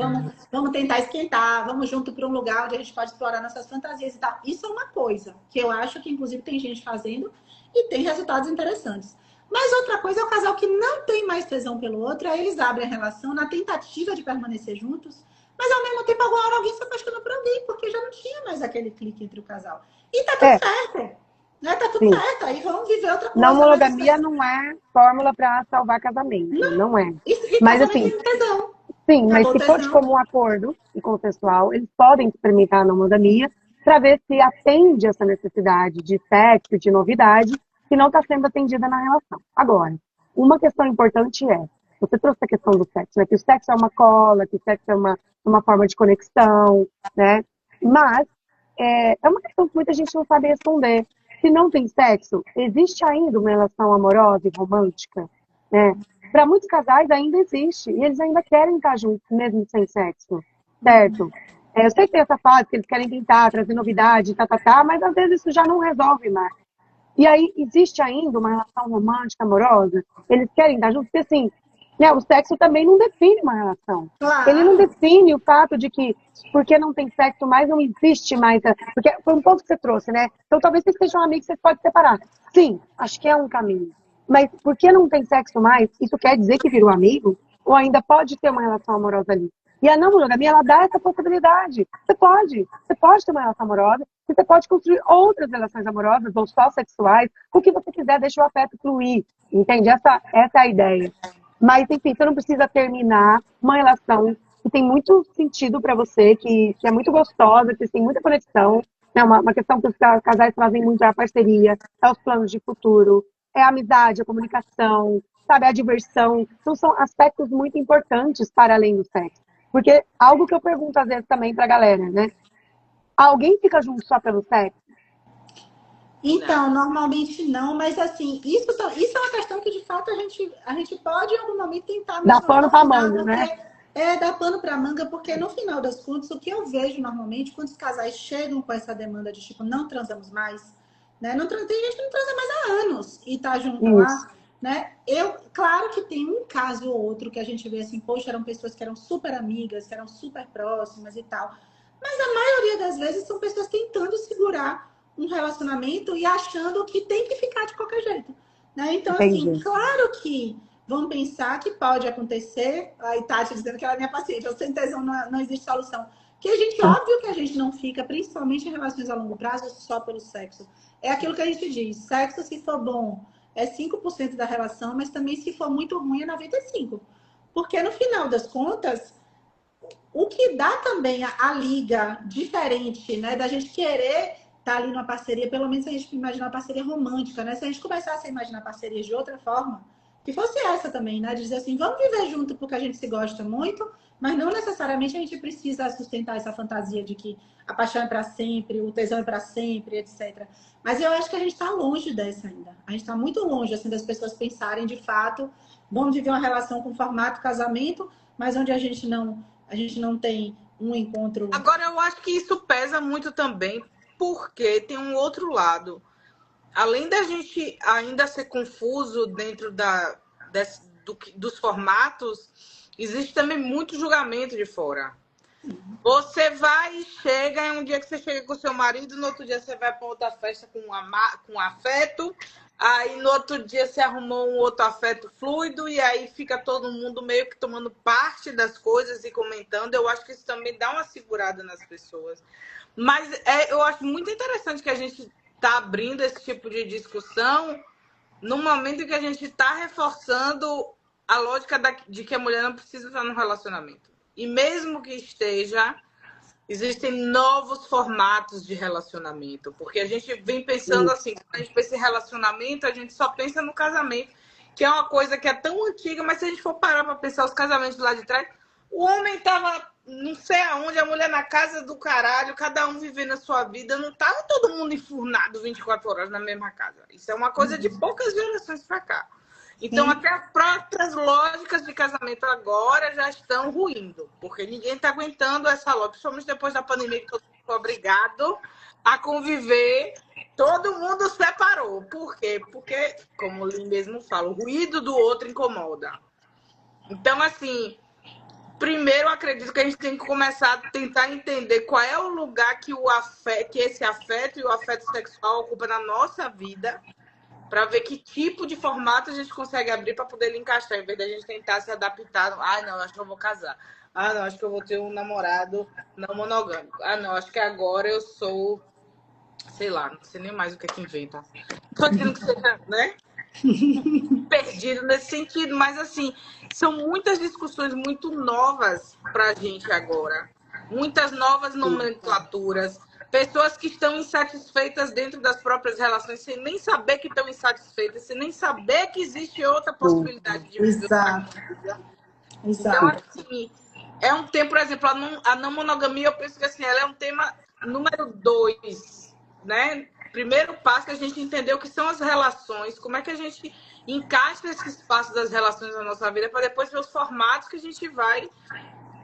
vamos tentar esquentar, vamos junto para um lugar onde a gente pode explorar nossas fantasias e tal. Isso é uma coisa que eu acho que, inclusive, tem gente fazendo e tem resultados interessantes. Mas outra coisa é o casal que não tem mais tesão pelo outro, aí eles abrem a relação na tentativa de permanecer juntos, mas ao mesmo tempo alguma hora alguém se apaixona por alguém, porque já não tinha mais aquele clique entre o casal. E tá tudo certo. Né? Tá tudo Sim. certo, aí vamos viver outra coisa. Não monogamia não é fórmula para salvar casamento, não é. E Mas casamento assim, tem tesão. sim, mas Acabou se for de tesão. comum acordo e consensual, eles podem experimentar a não monogamia para ver se atende essa necessidade de sexo, de novidade, que não está sendo atendida na relação. Agora, uma questão importante é, você trouxe a questão do sexo, né? Que o sexo é uma cola, que o sexo é uma forma de conexão, né? Mas é uma questão que muita gente não sabe responder. Se não tem sexo, existe ainda uma relação amorosa e romântica, né? Para muitos casais ainda existe, e eles ainda querem estar juntos, mesmo sem sexo, certo? Eu sei que tem essa fase que eles querem tentar trazer novidade, mas às vezes isso já não resolve mais. E aí existe ainda uma relação romântica, amorosa, eles querem estar juntos, porque assim, né, o sexo também não define uma relação. Claro. Ele não define o fato de que, porque não tem sexo mais, não existe mais. Porque foi um ponto que você trouxe, né? Então talvez vocês sejam amigos, vocês podem separar. Sim, acho que é um caminho. Mas porque não tem sexo mais, isso quer dizer que virou amigo? Ou ainda pode ter uma relação amorosa ali? E a não monogamia, ela dá essa possibilidade. Você pode ter uma relação amorosa, e você pode construir outras relações amorosas, ou só sexuais, o que você quiser, deixa o afeto fluir. Entende? Essa é a ideia. Mas, enfim, você não precisa terminar uma relação que tem muito sentido para você, que é muito gostosa, que tem muita conexão. É uma questão que os casais fazem muito é a parceria, é os planos de futuro, é a amizade, a comunicação, sabe, a diversão. Então, são aspectos muito importantes para além do sexo. Porque algo que eu pergunto às vezes também pra galera, né? Alguém fica junto só pelo sexo? Então, normalmente não, mas assim, isso é uma questão que de fato a gente pode em algum momento tentar, mas Dá não pano pra aprofundar, manga, né? porque dar pano pra manga, porque no final das contas, o que eu vejo normalmente, quando os casais chegam com essa demanda de tipo, não transamos mais, né? Tem gente que não transa mais há anos e tá junto Isso. lá, né? Claro que tem um caso ou outro que a gente vê assim, poxa, eram pessoas que eram super amigas, que eram super próximas e tal. Mas a maioria das vezes são pessoas tentando segurar um relacionamento e achando que tem que ficar de qualquer jeito, né? Então, Entendi. assim, claro que vão pensar que pode acontecer, a Tati dizendo que ela é minha paciente, eu sem tesão não existe solução. Que a gente, óbvio que a gente não fica, principalmente em relações a longo prazo, só pelo sexo. É aquilo que a gente diz, sexo, se for bom, é 5% da relação, mas também se for muito ruim, é 95%. Porque no final das contas, o que dá também a liga diferente, né, da gente querer estar ali numa parceria, pelo menos se a gente imaginar uma parceria romântica, né? Se a gente começasse a imaginar parcerias de outra forma, que fosse essa também, né? De dizer assim, vamos viver junto porque a gente se gosta muito, mas não necessariamente a gente precisa sustentar essa fantasia de que a paixão é para sempre, o tesão é para sempre, etc. Mas eu acho que a gente está longe dessa ainda. A gente está muito longe, assim, das pessoas pensarem de fato, vamos viver uma relação com formato casamento, mas onde a gente não tem um encontro. Agora, eu acho que isso pesa muito também, porque tem um outro lado. Além da gente ainda ser confuso dentro dos formatos, existe também muito julgamento de fora. Você vai e chega, é um dia que você chega com seu marido, no outro dia você vai para outra festa com afeto, aí no outro dia você arrumou um outro afeto fluido, e aí fica todo mundo meio que tomando parte das coisas e comentando. Eu acho que isso também dá uma segurada nas pessoas. Mas eu acho muito interessante que a gente está abrindo esse tipo de discussão no momento em que a gente está reforçando a lógica de que a mulher não precisa estar num relacionamento. E mesmo que esteja, existem novos formatos de relacionamento, porque a gente vem pensando assim, quando a gente pensa em relacionamento, a gente só pensa no casamento, que é uma coisa que é tão antiga, mas se a gente for parar para pensar os casamentos lá de trás, o homem tava não sei aonde, a mulher na casa do caralho, cada um vivendo a sua vida, não tava todo mundo enfurnado 24 horas na mesma casa. Isso é uma coisa de poucas gerações para cá. Então, até as próprias lógicas de casamento agora já estão ruindo, porque ninguém está aguentando essa lógica, principalmente depois da pandemia, que todo mundo foi obrigado a conviver, todo mundo separou. Por quê? Porque, como o Lin mesmo fala, o ruído do outro incomoda. Então, assim, primeiro, eu acredito que a gente tem que começar a tentar entender qual é o lugar que, que esse afeto e o afeto sexual ocupa na nossa vida, para ver que tipo de formato a gente consegue abrir para poder ele encaixar, em vez da gente tentar se adaptar. Ah, não, acho que eu vou casar. Ah, não, acho que eu vou ter um namorado não monogâmico. Ah, não, acho que agora eu sou, sei lá, não sei nem mais o que é que inventa. Tô dizendo que seja, né? Perdido nesse sentido, mas assim, são muitas discussões muito novas para a gente agora. Muitas novas nomenclaturas. Pessoas que estão insatisfeitas dentro das próprias relações, sem nem saber que estão insatisfeitas, sem nem saber que existe outra possibilidade de viver. Exato. Então, assim, é um tema, por exemplo, a não monogamia, eu penso que assim, ela é um tema número 2, né? Primeiro passo que a gente entender o que são as relações, como é que a gente encaixa esse espaço das relações na nossa vida, para depois ver os formatos que a gente vai,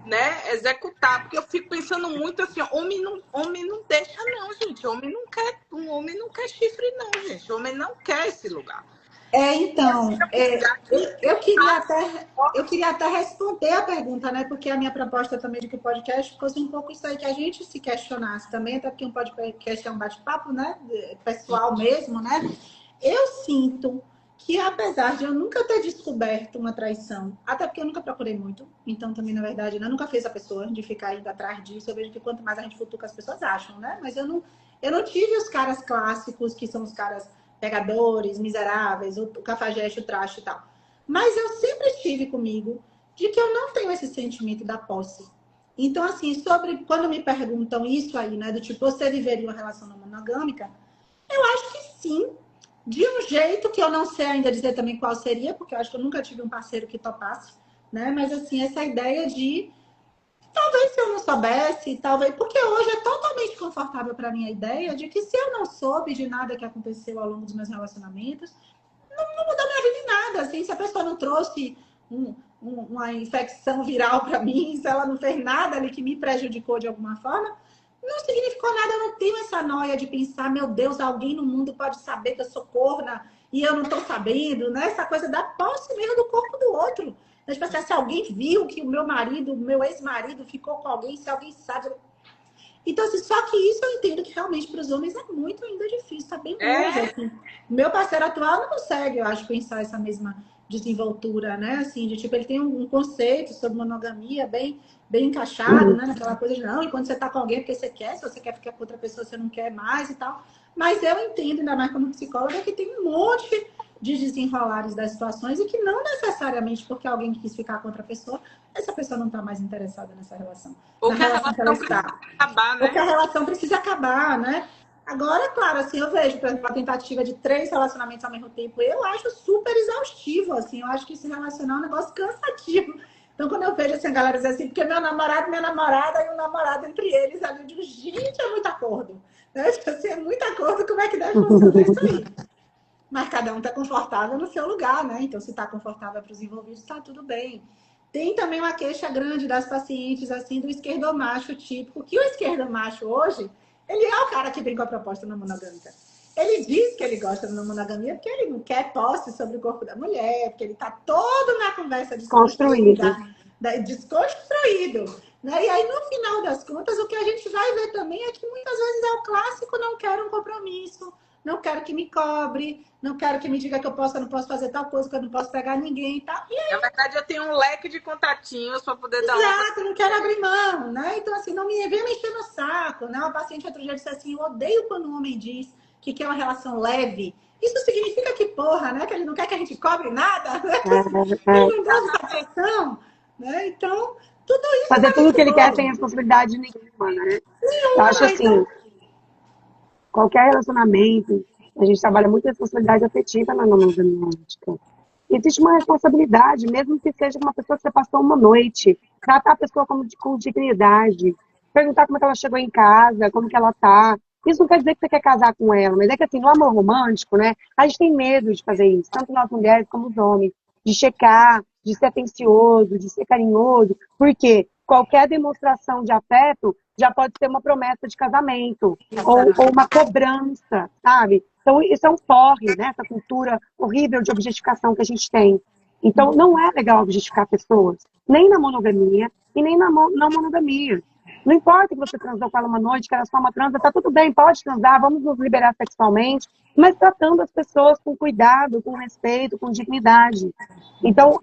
né, executar. Porque eu fico pensando muito assim, homem não deixa não, gente. Homem não quer chifre não, gente. Homem não quer esse lugar. Então, eu queria até responder a pergunta, né? Porque a minha proposta também de que o podcast fosse um pouco isso aí, que a gente se questionasse também, até porque um podcast é um bate-papo, né? Pessoal mesmo, né? Eu sinto que, apesar de eu nunca ter descoberto uma traição, até porque eu nunca procurei muito, então também, na verdade, eu nunca fiz a pessoa de ficar indo atrás disso. Eu vejo que quanto mais a gente futuca, as pessoas acham, né? Mas eu não tive os caras clássicos, que são os caras pegadores, miseráveis, o cafajeste, o traste e tal. Mas eu sempre tive comigo de que eu não tenho esse sentimento da posse. Então, assim, quando me perguntam isso aí, né, do tipo, você viveria uma relação não monogâmica? Eu acho que sim, de um jeito que eu não sei ainda dizer também qual seria, porque eu acho que eu nunca tive um parceiro que topasse, né? Mas, assim, essa ideia de talvez se eu não soubesse, talvez... Porque hoje é totalmente confortável para mim a ideia de que se eu não soube de nada que aconteceu ao longo dos meus relacionamentos, não mudou minha vida em nada. Assim, se a pessoa não trouxe uma infecção viral para mim, se ela não fez nada ali que me prejudicou de alguma forma, não significou nada. Eu não tenho essa noia de pensar, meu Deus, alguém no mundo pode saber que eu sou corna e eu não estou sabendo, né? Essa coisa da posse mesmo do corpo do outro. Mas, tipo assim, se alguém viu que o meu ex-marido ficou com alguém, se alguém sabe... Então, assim, só que isso eu entendo que realmente para os homens é muito ainda difícil, tá bem longe. Assim. Meu parceiro atual não consegue, eu acho, pensar essa mesma desenvoltura, né? Assim, de tipo, ele tem um conceito sobre monogamia bem encaixado, né? Naquela coisa de não, e quando você tá com alguém é porque você quer, se você quer ficar com outra pessoa, você não quer mais e tal. Mas eu entendo, ainda mais como psicóloga, que tem um monte de desenrolares das situações e que não necessariamente porque alguém quis ficar com outra pessoa, essa pessoa não está mais interessada nessa relação. Ou que a relação precisa acabar, né? Ou que a relação precisa acabar, né? Agora, claro, assim, eu vejo, por exemplo, a tentativa de 3 relacionamentos ao mesmo tempo, eu acho super exaustivo, assim, eu acho que se relacionar é um negócio cansativo. Então, quando eu vejo assim, a galera diz assim, porque meu namorado, minha namorada e o namorado entre eles, ali, eu digo, gente, é muito acordo. Né? Tipo assim, é muito acordo, como é que deve funcionar isso aí? Mas cada um está confortável no seu lugar, né? Então, se está confortável para os envolvidos, está tudo bem. Tem também uma queixa grande das pacientes, assim, do esquerdomacho típico, que o esquerdomacho hoje, ele é o cara que vem com a proposta não monogâmica. Ele diz que ele gosta da não monogamia porque ele não quer posse sobre o corpo da mulher, porque ele está todo na conversa desconstruído. Né? E aí, no final das contas, o que a gente vai ver também é que muitas vezes é o clássico não quero um compromisso, não quero que me cobre, não quero que me diga que eu posso ou não posso fazer tal coisa, que eu não posso pegar ninguém e tal. E aí, na verdade, eu tenho um leque de contatinhos para poder dar uma... Exato, não quero abrir mão, né? Então, assim, não me venha me encher no saco, né? Uma paciente outro dia disse assim, eu odeio quando um homem diz que quer uma relação leve. Isso significa que, porra, né? Que ele não quer que a gente cobre nada, né? Que ele não dá satisfação, né? Então, Tudo isso Fazer tá tudo o que ele quer misturado. sem responsabilidade nenhuma, né? Eu Nenhuma, acho mas assim, qualquer relacionamento, a gente trabalha muito a responsabilidade afetiva na monogamia. Existe uma responsabilidade, mesmo que seja uma pessoa que você passou uma noite, tratar a pessoa com dignidade, perguntar como é que ela chegou em casa, como que ela tá. Isso não quer dizer que você quer casar com ela, mas é que assim, no amor romântico, né, a gente tem medo de fazer isso, tanto nós mulheres como os homens, de checar, de ser atencioso, de ser carinhoso, porque qualquer demonstração de afeto já pode ser uma promessa de casamento, ou uma cobrança, sabe? Então, isso é um porre, né? Essa cultura horrível de objetificação que a gente tem. Então, não é legal objetificar pessoas, nem na monogamia e nem na não monogamia. Não importa que você transou com ela uma noite, que era só uma transa, tá tudo bem, pode transar, vamos nos liberar sexualmente, mas tratando as pessoas com cuidado, com respeito, com dignidade. Então,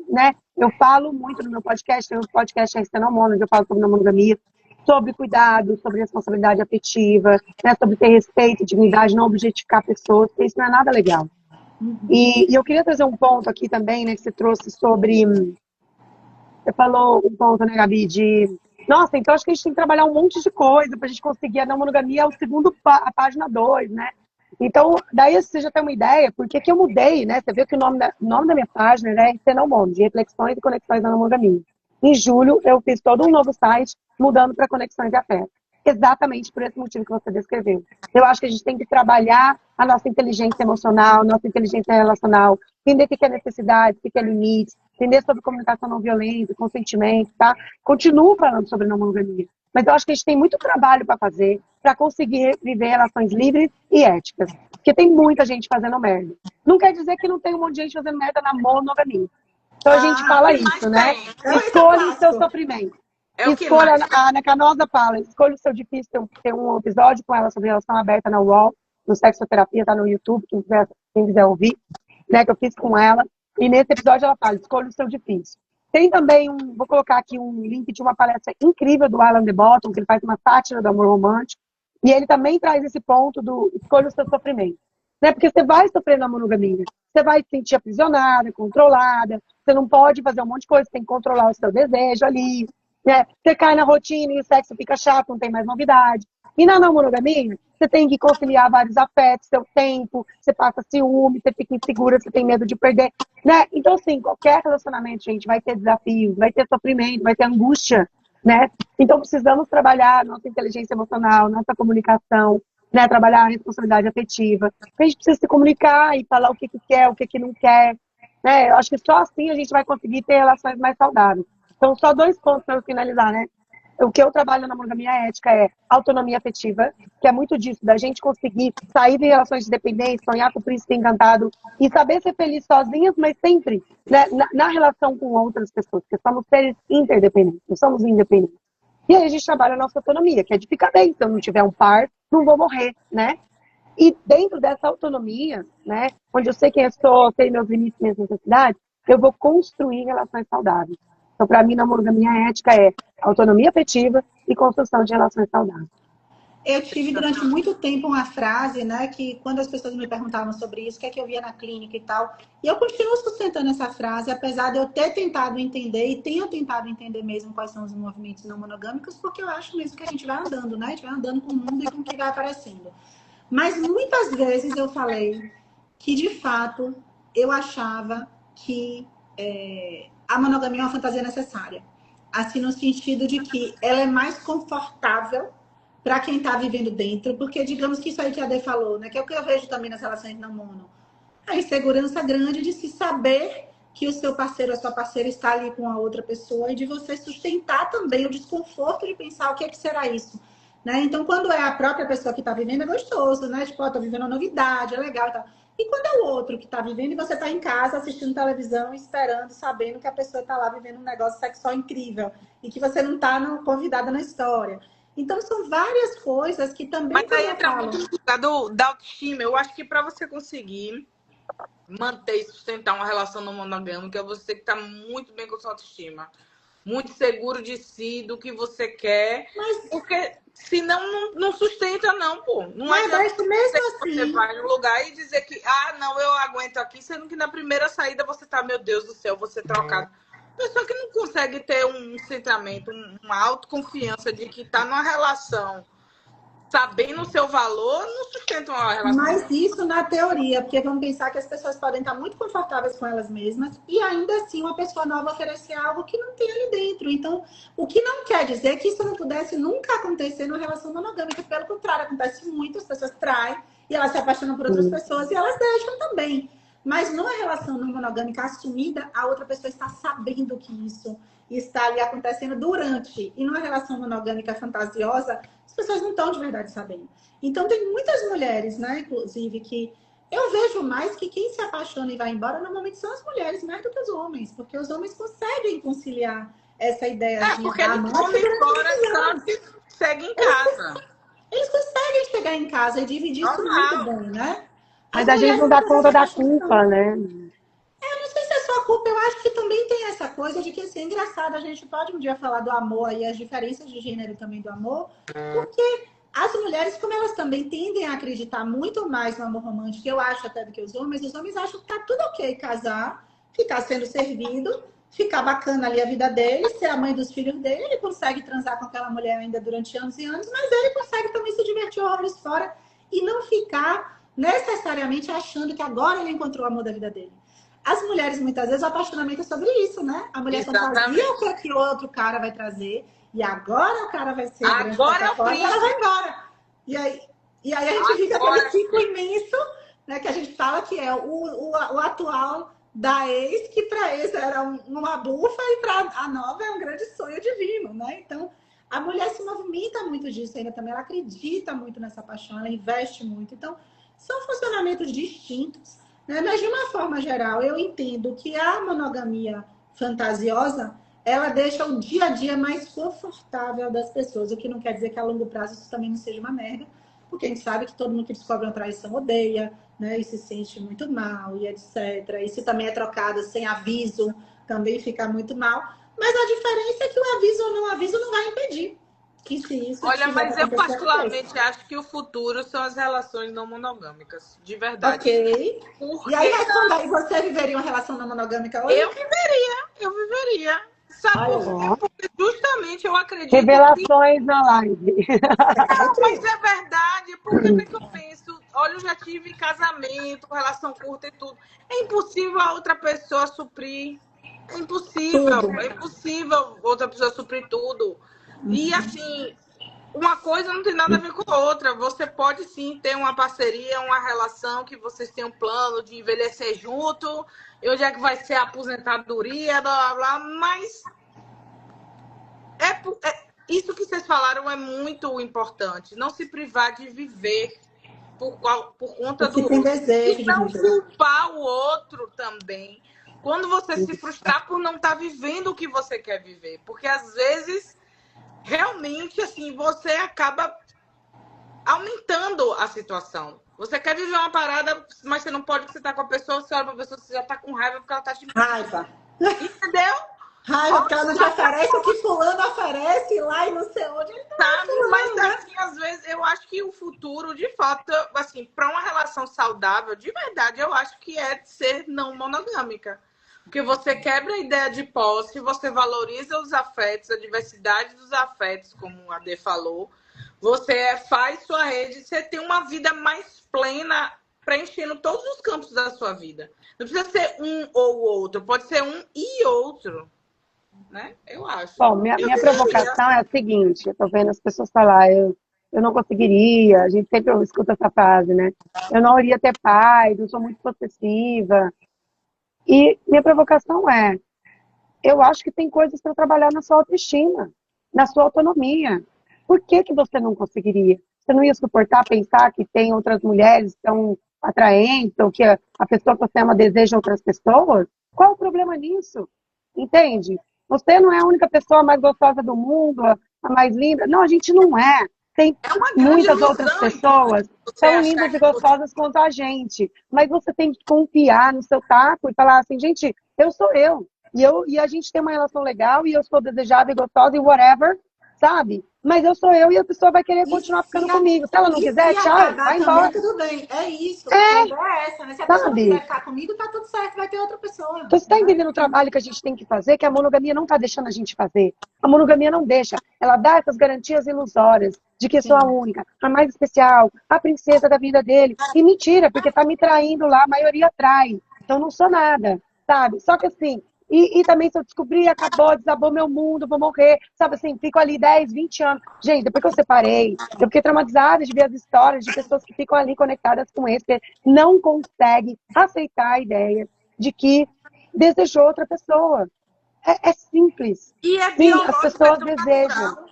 né, eu falo muito no meu podcast, o podcast é Estenomona, onde eu falo sobre a monogamia, sobre cuidado, sobre responsabilidade afetiva, né, sobre ter respeito, dignidade, não objetificar pessoas, porque isso não é nada legal. E eu queria trazer um ponto aqui também, né, que você trouxe sobre... Você falou um ponto, né, Gabi, de... Nossa, então acho que a gente tem que trabalhar um monte de coisa para a gente conseguir a não monogamia, o segundo, a página 2, né? Então, daí você já tem uma ideia, porque que eu mudei, né? Você viu que o nome da minha página é Estenomona, de reflexões e conexões da não monogamia. Em julho, eu fiz todo um novo site, mudando para conexões e afeto. Exatamente por esse motivo que você descreveu. Eu acho que a gente tem que trabalhar a nossa inteligência emocional, nossa inteligência relacional, entender o que é necessidade, o que é limite, entender sobre comunicação não violenta, consentimento, tá? Continuo falando sobre não monogamia. Mas eu acho que a gente tem muito trabalho para fazer para conseguir viver relações livres e éticas. Porque tem muita gente fazendo merda. Não quer dizer que não tem um monte de gente fazendo merda na monogamia. Então a gente Ah, o fala que mais isso, né? tem? é um Escolha o seu clássico. sofrimento. É o que Escolha, mais tem? a Ana Canosa fala, escolha o seu difícil. Tem um episódio com ela sobre relação aberta na UOL, no Sexoterapia, tá no YouTube, quem quiser ouvir, né, que eu fiz com ela. E nesse episódio ela fala, escolha o seu difícil. Tem também vou colocar aqui um link de uma palestra incrível do Alan de Botton, que ele faz uma sátira do amor romântico, e ele também traz esse ponto do escolha o seu sofrimento. Né? Porque você vai sofrer na monogamia, você vai se sentir aprisionada, controlada, você não pode fazer um monte de coisa, você tem que controlar o seu desejo ali, né? Você cai na rotina e o sexo fica chato, não tem mais novidade. E na não monogamia, você tem que conciliar vários afetos, seu tempo, você passa ciúme, você fica insegura, você tem medo de perder, né? Então, assim, qualquer relacionamento, gente, vai ter desafios, vai ter sofrimento, vai ter angústia, né? Então, precisamos trabalhar nossa inteligência emocional, nossa comunicação, né? Trabalhar a responsabilidade afetiva. A gente precisa se comunicar e falar o que quer, o que não quer, né? Eu acho que só assim a gente vai conseguir ter relações mais saudáveis. Então, só 2 pontos para eu finalizar, né? O que eu trabalho na monogamia ética é autonomia afetiva, que é muito disso, da gente conseguir sair de relações de dependência, sonhar com o príncipe encantado e saber ser feliz sozinhas, mas sempre, né, na relação com outras pessoas, porque somos seres interdependentes, não somos independentes. E aí a gente trabalha a nossa autonomia, que é de ficar bem, se eu não tiver um par, não vou morrer, né? E dentro dessa autonomia, né, onde eu sei quem eu sou, sei meus limites, minhas necessidades, eu vou construir relações saudáveis. Então, para mim, na monogamia ética é autonomia afetiva e construção de relações saudáveis. Eu tive durante muito tempo uma frase, né, que quando as pessoas me perguntavam sobre isso, o que é que eu via na clínica e tal, e eu continuo sustentando essa frase, apesar de eu ter tentado entender, e tenho tentado entender mesmo quais são os movimentos não monogâmicos, porque eu acho mesmo que a gente vai andando, né, a gente vai andando com o mundo e com o que vai aparecendo. Mas muitas vezes eu falei que, de fato, eu achava que a monogamia é uma fantasia necessária. Assim, no sentido de que ela é mais confortável para quem está vivendo dentro, porque digamos que isso aí que a Adê falou, né? Que é o que eu vejo também nas relações não mono. A insegurança grande de se saber que o seu parceiro ou a sua parceira está ali com a outra pessoa e de você sustentar também o desconforto de pensar o que é que será isso. Né? Então, quando é a própria pessoa que está vivendo, é gostoso, né? Tipo, estou vivendo uma novidade, é legal e tal. E quando é o outro que está vivendo e você está em casa assistindo televisão, esperando, sabendo que a pessoa está lá vivendo um negócio sexual incrível e que você não está convidada na história. Então, são várias coisas que também... Mas aí entra muito no lugar da autoestima. Eu acho que para você conseguir manter e sustentar uma relação não monogâmica, você tem que estar muito bem com a sua autoestima. Muito seguro de si, do que você quer. Porque senão não sustenta, não, pô. Não adianta você vai no lugar e dizer que, não, eu aguento aqui, sendo que na primeira saída você tá, meu Deus do céu, você trocado. Pessoa que não consegue ter um centramento, uma autoconfiança de que está numa relação sabendo o seu valor, não sustenta uma relação. Mas isso na teoria, porque vamos pensar que as pessoas podem estar muito confortáveis com elas mesmas e ainda assim uma pessoa nova oferecer algo que não tem ali dentro. Então, o que não quer dizer que isso não pudesse nunca acontecer numa relação monogâmica. Pelo contrário, acontece muito, as pessoas traem e elas se apaixonam por outras pessoas e elas deixam também. Mas numa relação não monogâmica assumida, a outra pessoa está sabendo que isso está ali acontecendo durante. E numa relação monogâmica fantasiosa, as pessoas não estão de verdade sabendo. Então, tem muitas mulheres, né, inclusive, que eu vejo mais que quem se apaixona e vai embora, normalmente são as mulheres, mais do que os homens. Porque os homens conseguem conciliar essa ideia de porque ele come fora, sabe, segue em casa. Eles conseguem chegar em casa e dividir isso muito bem, né? Mas a gente não dá conta da culpa, né? Eu não sei se é só culpa, eu acho que também tem essa coisa de que, assim, é engraçado, a gente pode um dia falar do amor e as diferenças de gênero também do amor, porque as mulheres, como elas também tendem a acreditar muito mais no amor romântico, eu acho até do que os homens acham que tá tudo ok casar, ficar sendo servido, ficar bacana ali a vida dele, ser a mãe dos filhos dele, ele consegue transar com aquela mulher ainda durante anos e anos, mas ele consegue também se divertir horrores fora e não ficar necessariamente achando que agora ele encontrou o amor da vida dele. As mulheres, muitas vezes, o apaixonamento é sobre isso, né? A mulher fantasia o que é que o outro cara vai trazer e agora o cara vai ser agora é o príncipe. Ela vai embora. E aí a gente fica aquele ciclo imenso, né? Que a gente fala que é o atual da ex, que para ex era uma bufa e para a nova é um grande sonho divino, né? Então, a mulher se movimenta muito disso ainda também. Ela acredita muito nessa paixão, ela investe muito. Então, são funcionamentos distintos, né? Mas, de uma forma geral, eu entendo que a monogamia fantasiosa, ela deixa o dia a dia mais confortável das pessoas, o que não quer dizer que a longo prazo isso também não seja uma merda, porque a gente sabe que todo mundo que descobre uma traição odeia, né? E se sente muito mal, e etc. E se também é trocado sem aviso, também fica muito mal. Mas a diferença é que o aviso ou não aviso não vai impedir que se isso... Olha, mas eu particularmente acho que o futuro são as relações não monogâmicas, de verdade. Ok. Porque... E aí, responda, você viveria uma relação não monogâmica hoje? Eu viveria. Sabe por quê? Porque justamente eu acredito Revelações na live. Não, mas é verdade, porque o que eu penso? Olha, eu já tive casamento, relação curta e tudo. É impossível a outra pessoa suprir. É impossível outra pessoa suprir tudo. E assim, uma coisa não tem nada a ver com a outra. Você pode sim ter uma parceria, uma relação que vocês têm um plano de envelhecer junto, e onde é que vai ser a aposentadoria, blá, blá, blá, mas isso que vocês falaram é muito importante. Não se privar de viver por conta do outro. Desejo e não culpar o outro também. Quando você se frustrar por não estar vivendo o que você quer viver. Porque às vezes, realmente, assim, você acaba aumentando a situação. Você quer viver uma parada, mas você não pode porque você tá com a pessoa, você olha pra pessoa, você já tá com raiva porque ela tá te... Raiva. Entendeu? Raiva, porque ela não te oferece o que fulano oferece lá e não sei onde. Sabe? Mas assim, às vezes, eu acho que o futuro, de fato, assim, para uma relação saudável, de verdade, eu acho que é ser não monogâmica. Porque você quebra a ideia de posse, você valoriza os afetos, a diversidade dos afetos, como a Dê falou. Você faz sua rede, você tem uma vida mais plena, preenchendo todos os campos da sua vida. Não precisa ser um ou outro, pode ser um e outro. Né? Eu acho. Bom, minha provocação é a seguinte, eu tô vendo as pessoas falar, eu não conseguiria, a gente sempre escuta essa frase, né? Eu não iria ter paz, eu sou muito possessiva. E minha provocação é, eu acho que tem coisas para trabalhar na sua autoestima, na sua autonomia. Por que você não conseguiria? Você não ia suportar pensar que tem outras mulheres que são atraentes, ou que a pessoa que você ama deseja outras pessoas? Qual o problema nisso? Entende? Você não é a única pessoa mais gostosa do mundo, a mais linda. Não, a gente não é. Tem muitas outras pessoas tão lindas e gostosas quanto a gente. Mas você tem que confiar no seu taco e falar assim, gente, eu sou eu. E a gente tem uma relação legal e eu sou desejada e gostosa e whatever, sabe? mas eu sou eu e a pessoa vai querer continuar ficando comigo. Se ela não quiser, tchau, vai embora. Tudo bem, é isso. A ideia é essa, né? Se a pessoa não quiser ficar comigo, tá tudo certo, vai ter outra pessoa. Então, você está entendendo o trabalho que a gente tem que fazer, que a monogamia não está deixando a gente fazer. A monogamia não deixa. Ela dá essas garantias ilusórias de que sou a única, a mais especial, a princesa da vida dele. E mentira, porque tá me traindo lá, a maioria trai. Então, não sou nada, sabe? Só que assim, e também se eu descobrir, acabou, desabou meu mundo, vou morrer, sabe assim, fico ali 10, 20 anos. Gente, depois que eu separei, eu fiquei traumatizada de ver as histórias de pessoas que ficam ali conectadas com esse, que não conseguem aceitar a ideia de que desejou outra pessoa. É simples. E é sim, as biológico, pessoas é desejam. natural.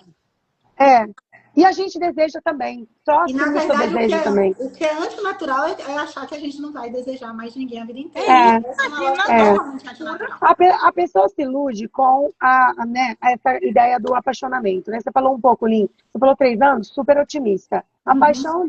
E a gente deseja também. Só E assim na o seu verdade, desejo também. o que é antinatural é achar que a gente não vai desejar mais ninguém a vida inteira. Essa é uma lógica totalmente antinatural. A pessoa se ilude com né, essa ideia do apaixonamento. Né? Você falou um pouco, Lin. Você falou 3 anos, super otimista. A paixão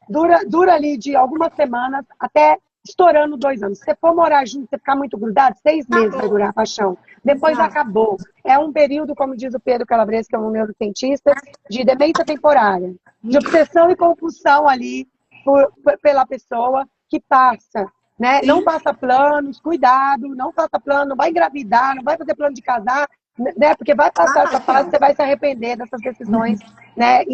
dura dura ali de algumas semanas até estourando 2 anos. Se você for morar junto, você ficar muito grudado, 6 meses vai durar a paixão. Depois acabou. É um período, como diz o Pedro Calabrese, que é um neurocientista, de demência temporária, de obsessão e compulsão ali pela pessoa que passa. Né? Não faça planos, cuidado, não faça plano, não vai engravidar, não vai fazer plano de casar, né? Porque vai passar essa fase, você vai se arrepender dessas decisões, né,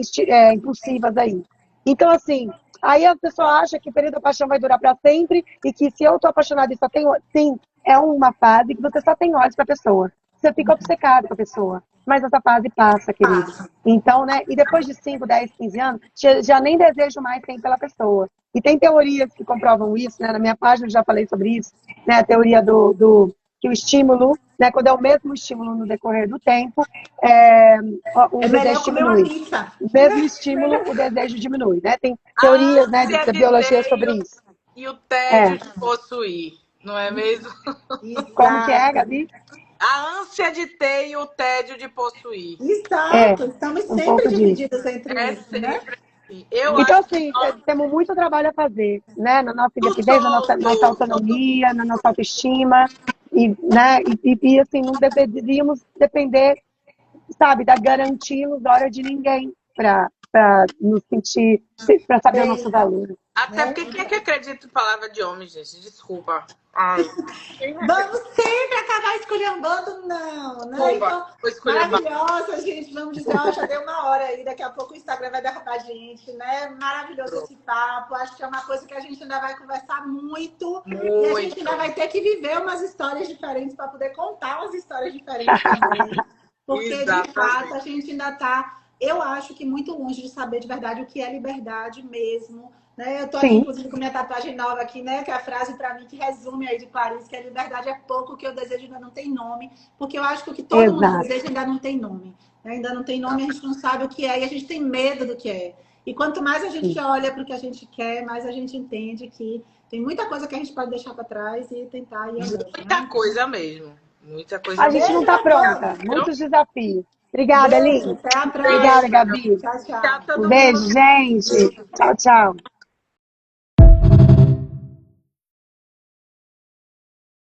impulsivas aí. Então, assim, aí a pessoa acha que o período da paixão vai durar para sempre e que se eu tô apaixonada e só tenho... Sim, é uma fase que você só tem olhos para a pessoa. Você fica obcecado com a pessoa. Mas essa fase passa, querido. Então, né? E depois de 5, 10, 15 anos, já nem desejo mais ter pela pessoa. E tem teorias que comprovam isso, né? Na minha página eu já falei sobre isso, né? A teoria que o estímulo, né? Quando é o mesmo estímulo no decorrer do tempo, o desejo diminui. O mesmo estímulo, o desejo diminui, né? Tem teorias, né, da biologia sobre isso. E o tédio de possuir, não é mesmo? Como que é, Gabi? A ânsia de ter e o tédio de possuir. Exato, estamos sempre divididos entre isso, né? Então, assim, temos muito trabalho a fazer, né? Na nossa independência, na nossa autonomia, na nossa autoestima. E, né? E assim, não deveríamos depender, sabe, da garantia ilusória de ninguém para nos sentir, para saber o nosso valor. Até porque quem é que acredita em palavra de homem, gente? Desculpa. Vamos sempre acabar esculhambando, não, né? Então, maravilhosa, gente. Vamos dizer, ó, já deu 1 hora aí, daqui a pouco o Instagram vai derrubar a gente, né? Maravilhoso esse papo. Acho que é uma coisa que a gente ainda vai conversar muito. E a gente ainda vai ter que viver umas histórias diferentes para poder contar umas histórias diferentes também. Porque, de fato, a gente ainda está, eu acho que muito longe de saber de verdade o que é liberdade mesmo. Né? Eu tô aqui, inclusive, com minha tatuagem nova aqui, né? Que é a frase para mim que resume aí de Clarice, que a liberdade é pouco, o que eu desejo ainda não tem nome. Porque eu acho que o que todo mundo deseja ainda não tem nome. Né? Ainda não tem nome, a gente não sabe o que é e a gente tem medo do que é. E quanto mais a gente olha para o que a gente quer, mais a gente entende que tem muita coisa que a gente pode deixar para trás e tentar ir andando. Muita coisa mesmo. Muita coisa a gente não está pronta. Muitos desafios. Obrigada, Lin. Até a próxima. Obrigada, Gabi. Tchau, tchau. Um beijo, gente. Tchau, tchau.